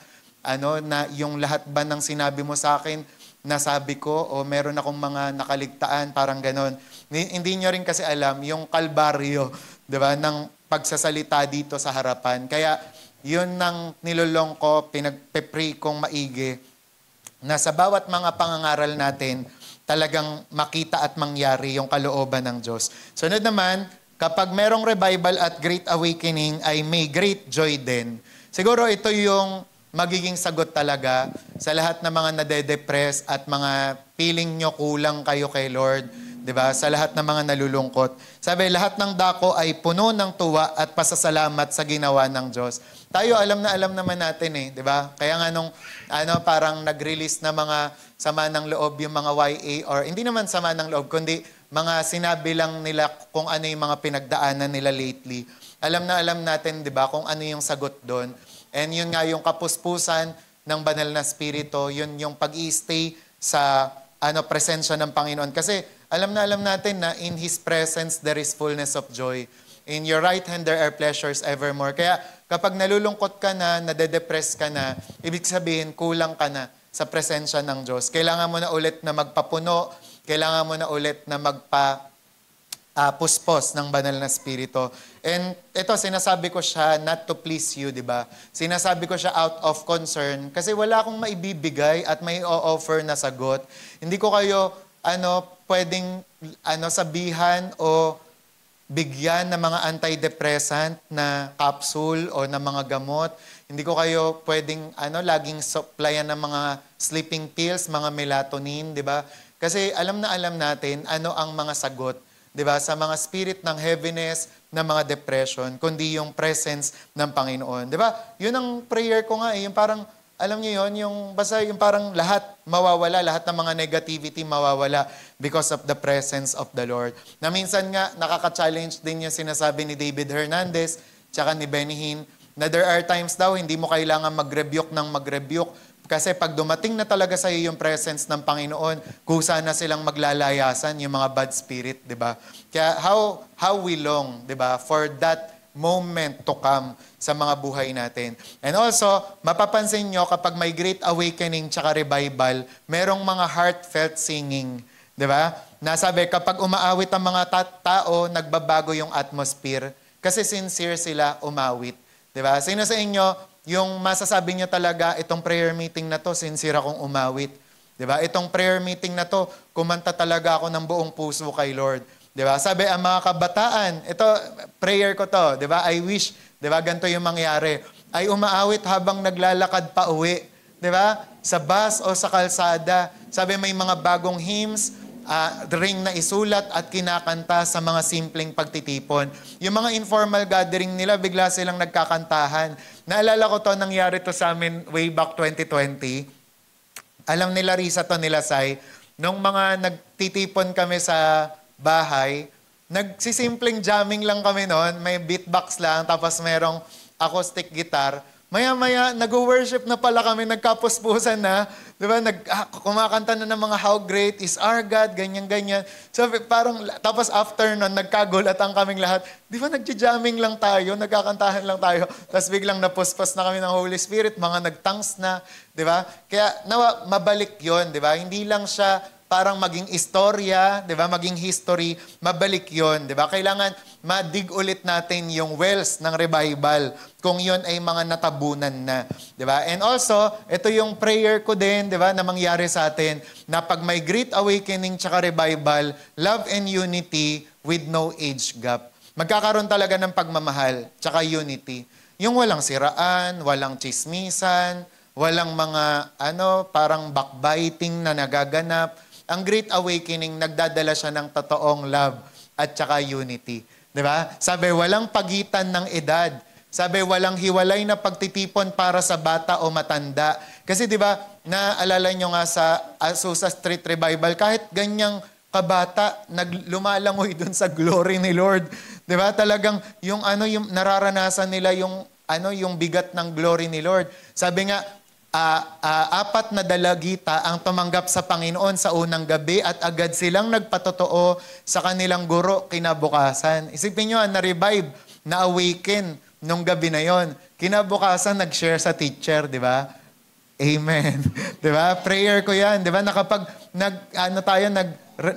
Na yung lahat ba ng sinabi mo sa akin, nasabi ko? O meron akong mga nakaligtaan? Parang gano'n. Hindi nyo rin kasi alam, yung kalbaryo, di ba, ng pagsasalita dito sa harapan. Kaya yun nang nilulong ko, pinagpe-pray kong maigi, na sa bawat mga pangangaral natin, talagang makita at mangyari yung kalooban ng Diyos. Sunod naman, kapag merong revival at great awakening, ay may great joy din. Siguro ito yung magiging sagot talaga sa lahat ng mga nade-depress at mga feeling nyo kulang kayo kay Lord. 'Di ba? Sa lahat ng mga nalulungkot. Sabi, lahat ng dako ay puno ng tuwa at pasasalamat sa ginawa ng Diyos. Tayo alam naman natin 'di ba? Kaya nga nung parang nag-release na mga sama ng loob yung mga YA, or hindi naman sama ng loob kundi mga sinabi lang nila kung ano yung mga pinagdaanan nila lately. Alam natin 'di ba kung ano yung sagot doon. And yun nga yung kapuspusan ng banal na spirito, yun yung pag-i-stay sa presensya ng Panginoon. Kasi alam natin na in His presence there is fullness of joy. In your right hand there are pleasures evermore. Kaya kapag nalulungkot ka na, nade-depress ka na, ibig sabihin kulang ka na sa presensya ng Diyos. Kailangan mo na ulit na magpapuno, kailangan mo na ulit na puspos ng banal na spirito. And ito, sinasabi ko siya not to please you, di ba? Sinasabi ko siya out of concern kasi wala akong maibibigay at may o-offer na sagot. Hindi ko kayo pwedeng sabihan o bigyan ng mga antidepressant na capsule o ng mga gamot. Hindi ko kayo pwedeng laging supplyan ng mga sleeping pills, mga melatonin, di ba? Kasi alam natin ano ang mga sagot, di ba? Sa mga spirit ng heaviness, ng mga depression, kundi yung presence ng Panginoon. Di ba? Yun ang prayer ko nga yung parang alam niyo yun, basta yung parang lahat mawawala, lahat ng mga negativity mawawala because of the presence of the Lord. Na minsan nga, nakaka-challenge din yung sinasabi ni David Hernandez, tsaka ni Benny Hinn, na there are times daw, hindi mo kailangan mag-rebuke ng mag-rebuke. Kasi pag dumating na talaga sa iyo yung presence ng Panginoon, kusa na silang maglalayasan yung mga bad spirit, di ba? Kaya how we long, di ba, for that moment to come sa mga buhay natin. And also, mapapansin nyo kapag may great awakening tsaka revival, merong mga heartfelt singing. Di ba? Nasabi, kapag umaawit ang mga tao, nagbabago yung atmosphere kasi sincere sila umawit. Di ba? Sino sa inyo, yung masasabi nyo talaga, itong prayer meeting na to, sincere akong umawit. Di ba? Itong prayer meeting na to, kumanta talaga ako ng buong puso kay Lord. Di ba? Sabi, ang mga kabataan, ito, prayer ko to, di ba? I wish, di ba, ganito yung mangyari. Ay umaawit habang naglalakad pa uwi. Di ba? Sa bus o sa kalsada. Sabi, may mga bagong hymns, ring na isulat at kinakanta sa mga simpleng pagtitipon. Yung mga informal gathering nila, bigla silang nagkakantahan. Naalala ko to, nangyari to sa amin way back 2020. Alam nila Risa to nila Sai, nung mga nagtitipon kami sa bahay, nagsisimpleng jamming lang kami noon, may beatbox lang, tapos merong acoustic guitar. Maya-maya, nag-worship na pala kami, nagkapuspusan na, di ba? Kumakanta na ng mga how great is our God, ganyan-ganyan. So, parang, tapos after nun, nagkagulatan kaming lahat. Di ba nagja-jamming lang tayo, nagkakantahan lang tayo, tapos biglang napuspos na kami ng Holy Spirit, mga nagtangs na, di ba? Kaya, mabalik yon, di ba? Hindi lang siya parang maging istorya, 'di ba? Maging history, mabalik 'yon, 'di ba? Kailangan madig ulit natin yung wells ng revival kung 'yon ay mga natabunan na, 'di ba? And also, ito yung prayer ko din, 'di ba, na mangyari sa atin na pag may great awakening tsaka revival, love and unity with no age gap. Magkakaroon talaga ng pagmamahal tsaka unity. Yung walang siraan, walang chismisan, walang mga parang backbiting na nagaganap. Ang Great Awakening, nagdadala siya ng totoong love at saka unity. Di ba? Sabi, walang pagitan ng edad. Sabi, walang hiwalay na pagtitipon para sa bata o matanda. Kasi di ba, naalala nyo nga sa Azusa Street Revival, kahit ganyang kabata, lumalangoy dun sa glory ni Lord. Di ba? Talagang yung nararanasan nila yung bigat ng glory ni Lord. Sabi nga, 4 na dalagita ang tumanggap sa Panginoon sa unang gabi at agad silang nagpatotoo sa kanilang guro kinabukasan. Isipin nyo, na-revive, na-awaken nung gabi na yon. Kinabukasan, nag-share sa teacher, di ba? Amen. Di ba? Prayer ko yan. Di ba? Nakapag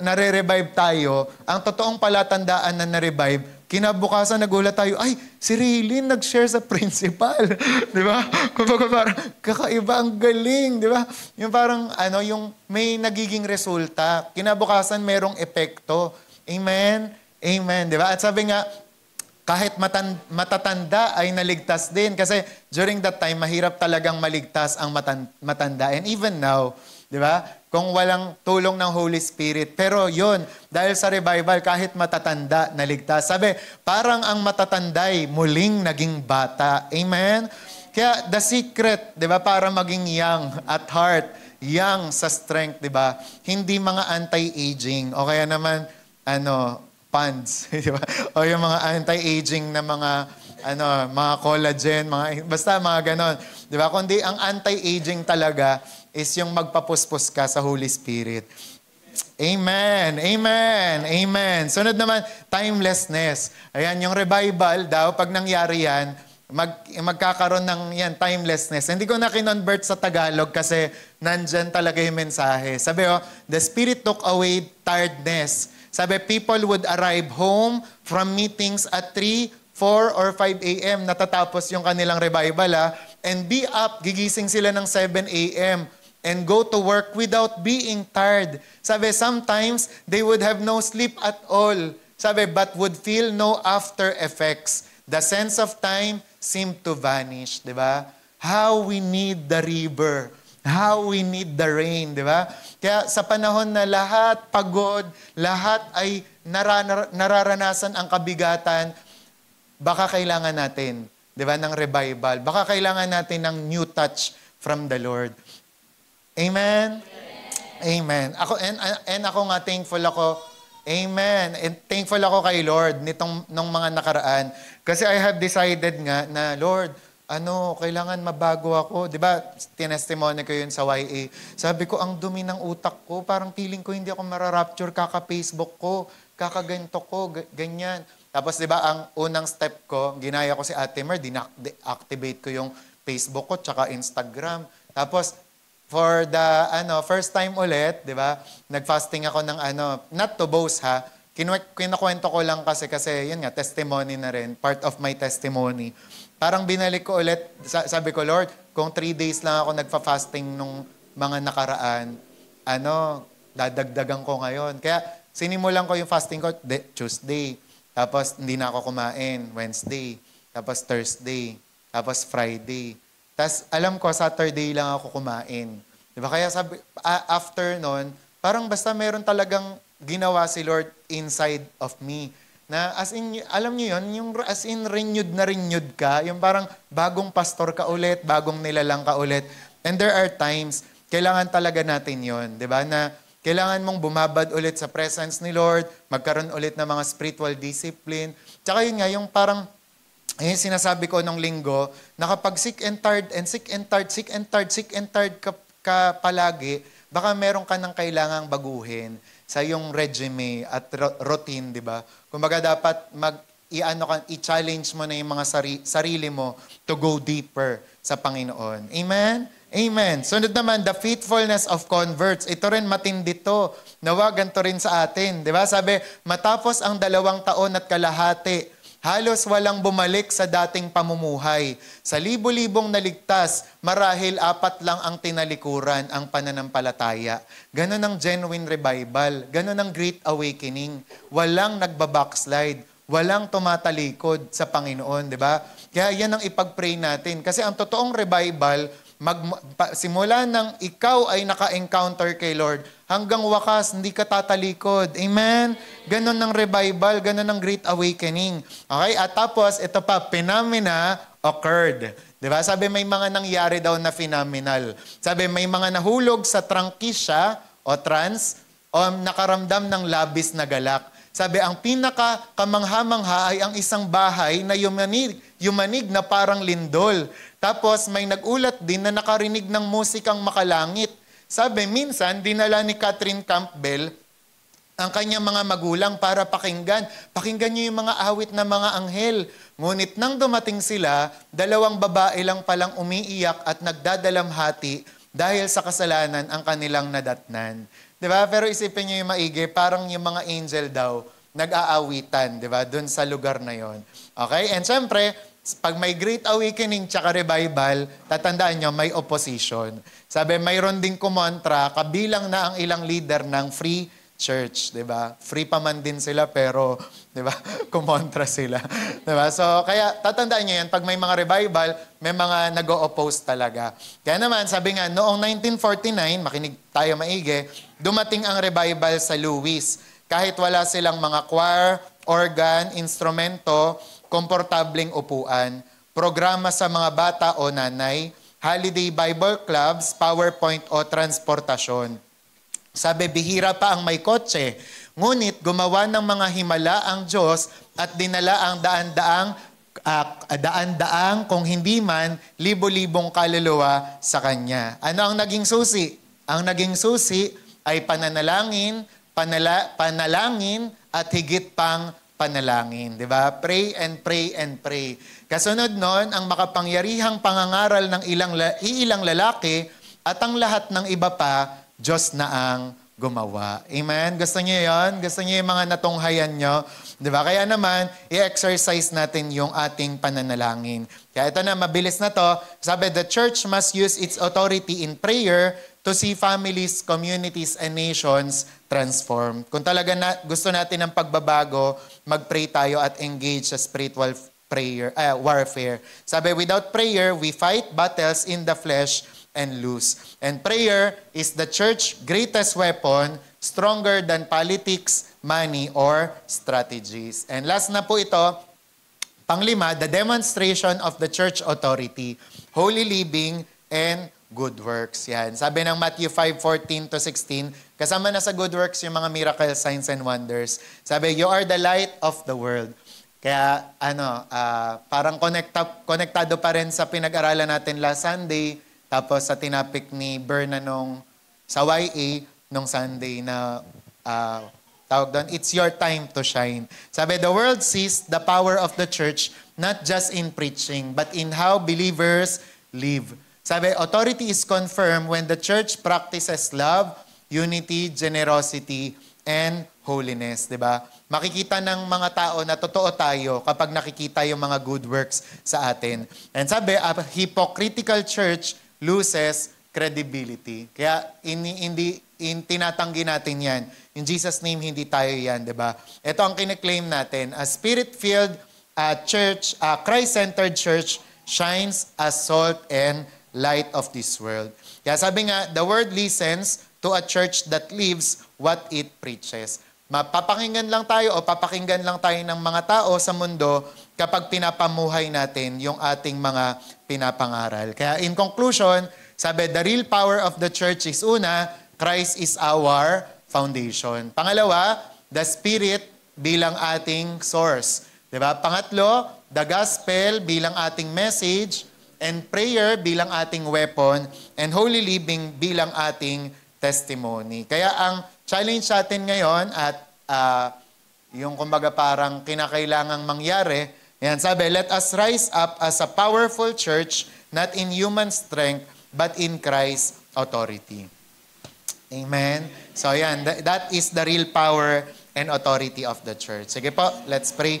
nare-revive tayo, ang totoong palatandaan na na-revive, Kinabukasan, nagulat tayo, ay, si Raylene nag-share sa principal. Di ba? Kumbaga parang, kakaiba, ang galing. Di ba? Yung parang, yung may nagiging resulta. Kinabukasan, merong epekto. Amen? Amen. Di ba? At sabi nga, kahit matatanda ay naligtas din. Kasi during that time, mahirap talagang maligtas ang matanda. And even now, di ba? Kung walang tulong ng Holy Spirit. Pero yun, dahil sa revival, kahit matatanda, naligtas. Sabi, parang ang matatanday, muling naging bata. Amen? Kaya the secret, di ba, para maging young at heart, young sa strength, di ba? Hindi mga anti-aging. O kaya naman, funds, di ba? O yung mga anti-aging na mga collagen, basta mga ganon. Di ba? Kundi ang anti-aging talaga is yung magpapuspos ka sa Holy Spirit. Amen. Amen. Amen. Sunod naman, timelessness. Ayan, yung revival daw, pag nangyari yan, magkakaroon ng timelessness. Hindi ko na kinonvert sa Tagalog kasi nandyan talaga yung mensahe. Sabi, the Spirit took away tiredness. Sabi, people would arrive home from meetings at 3, 4, or 5 a.m. Natatapos yung kanilang revival, and be up, gigising sila ng 7 a.m. and go to work without being tired. Sabi, sometimes they would have no sleep at all. Sabi, but would feel no after effects. The sense of time seemed to vanish, di ba? How we need the river. How we need the rain, di ba? Kaya sa panahon na lahat pagod, lahat ay nararanasan ang kabigatan, baka kailangan natin, di ba, ng revival. Baka kailangan natin ng new touch from the Lord. Amen? Amen. Ako nga, thankful ako. Amen. And thankful ako kay Lord nung mga nakaraan. Kasi I have decided nga na, Lord, kailangan mabago ako. Di ba, tinestimony ko yun sa YA. Sabi ko, ang dumi ng utak ko, parang feeling ko hindi ako mararapture, kaka-Facebook ko, kakaganto ko, ganyan. Tapos di ba, ang unang step ko, ginaya ko si Ate Mer, activate ko yung Facebook ko, tsaka Instagram. Tapos, for the first time ulit, di ba, nag-fasting ako ng not to boast ha, kinukwento ko lang kasi yun nga, testimony na rin, part of my testimony. Parang binalik ko ulit, sabi ko, Lord, kung 3 days lang ako nagfa-fasting nung mga nakaraan, dadagdagan ko ngayon. Kaya sinimulan ko yung fasting ko Tuesday, tapos hindi na ako kumain Wednesday, tapos Thursday, tapos Friday. Tapos alam ko, Saturday lang ako kumain. Diba? Kaya sabi, after nun, parang basta meron talagang ginawa si Lord inside of me. Na as in, alam niyo yun, yung as in renewed ka, yung parang bagong pastor ka ulit, bagong nilalang ka ulit. And there are times, kailangan talaga natin yun, di ba? Na kailangan mong bumabad ulit sa presence ni Lord, magkaroon ulit ng mga spiritual discipline. Tsaka yun nga, yung parang, sinasabi ko nung linggo, na kapag sick and tired ka palagi, baka meron ka ng kailangang baguhin sa iyong regime at routine, di ba? Kumbaga dapat i-challenge mo na yung mga sarili mo to go deeper sa Panginoon. Amen? Amen. Sunod naman, the faithfulness of converts. Ito rin matindi to. Nawa, ganito rin sa atin. Di ba? Sabi, matapos ang 2 taon at kalahati, halos walang bumalik sa dating pamumuhay. Sa libo-libong naligtas, marahil 4 lang ang tinalikuran, ang pananampalataya. Ganon ang genuine revival. Ganon ang great awakening. Walang nagbabackslide. Walang tumatalikod sa Panginoon, di ba? Kaya yan ang ipag-pray natin. Kasi ang totoong revival, simula nang ikaw ay naka-encounter kay Lord, hanggang wakas, hindi ka tatalikod. Amen? Ganon ng revival, ganon ng great awakening. Okay? At tapos, ito pa, phenomena occurred. Diba? Sabi, may mga nangyari daw na phenomenal. Sabi, may mga nahulog sa trangkisya o trance o nakaramdam ng labis na galak. Sabi, ang pinaka-kamangha-mangha ay ang isang bahay na yumanig na parang lindol. Tapos, may nagulat din na nakarinig ng musikang makalangit. Sabi, minsan, dinala ni Catherine Campbell ang kanyang mga magulang para pakinggan. Pakinggan niyo yung mga awit na mga anghel. Ngunit nang dumating sila, 2 babae lang palang umiiyak at nagdadalamhati dahil sa kasalanan ang kanilang nadatnan. Diba? Pero isipin niyo yung maigi, parang yung mga angel daw, nag-aawitan, di ba? Doon sa lugar na yon. Okay? And syempre, pag may Great Awakening tsaka revival, tatandaan nyo, may opposition. Sabi, mayroon ding kumontra, kabilang na ang ilang leader ng Free Church, di ba? Free pa man din sila, pero, di ba, kumontra sila. Di ba? So, kaya tatandaan nyo yan, pag may mga revival, may mga nag-o-oppose talaga. Kaya naman, sabi nga, noong 1949, makinig tayo maigi, dumating ang revival sa Louis. Kahit wala silang mga choir, organ, instrumento, komportabling upuan, programa sa mga bata o nanay, holiday Bible clubs, PowerPoint o transportasyon. Sabi, bihira pa ang may kotse, ngunit gumawa ng mga himala ang Diyos at dinala ang daan-daang kung hindi man libo-libong kaluluwa sa Kanya. Ano ang naging susi? Ang naging susi ay pananalangin, panalangin at higit pang panalangin. Di ba? Pray and pray and pray. Kasunod nun, ang makapangyarihang pangangaral ng ilang lalaki at ang lahat ng iba pa, Diyos na ang gumawa. Amen? Gusto niyo yon? Gusto niyo yung mga natunghayan nyo? Diba? Kaya naman, i-exercise natin yung ating pananalangin. Kaya ito na, mabilis na to. Sabi, the church must use its authority in prayer to see families, communities, and nations transformed. Kung talaga gusto natin ng pagbabago, mag-pray tayo at engage sa spiritual warfare. Sabi, without prayer, we fight battles in the flesh and lose. And prayer is the church's greatest weapon, stronger than politics, money, or strategies. And last na po ito, panglima, the demonstration of the church authority, holy living, and good works. Yan. Sabi ng Matthew 5:14-16, kasama na sa good works yung mga miracle signs and wonders. Sabi, you are the light of the world. Kaya parang konektado pa rin sa pinag-aralan natin last Sunday, tapos sa tinapik ni Berna sa YA nung Sunday na tawag doon, it's your time to shine. Sabi, the world sees the power of the church not just in preaching, but in how believers live. Sabi, authority is confirmed when the church practices love, unity, generosity, and holiness. Diba? Makikita ng mga tao na totoo tayo kapag nakikita yung mga good works sa atin. And sabi, a hypocritical church loses credibility. Kaya tinatanggi natin yan. In Jesus' name, hindi tayo yan, di ba? Ito ang kiniklaim natin. A spirit-filled church, a Christ-centered church shines as salt and light of this world. Kaya sabi nga, the world listens to a church that lives what it preaches. Mapapakinggan lang tayo o papakinggan lang tayo ng mga tao sa mundo kapag pinapamuhay natin yung ating mga pinapangaral. Kaya in conclusion, sabi, the real power of the church is una, Christ is our foundation. Pangalawa, the Spirit bilang ating source. Diba? Pangatlo, the gospel bilang ating message, and prayer bilang ating weapon, and holy living bilang ating testimony. Kaya ang challenge sa atin ngayon at yung kumbaga parang kinakailangang mangyari, yan sabi, let us rise up as a powerful church, not in human strength, but in Christ's authority. Amen? So yan, that is the real power and authority of the church. Sige po, let's pray.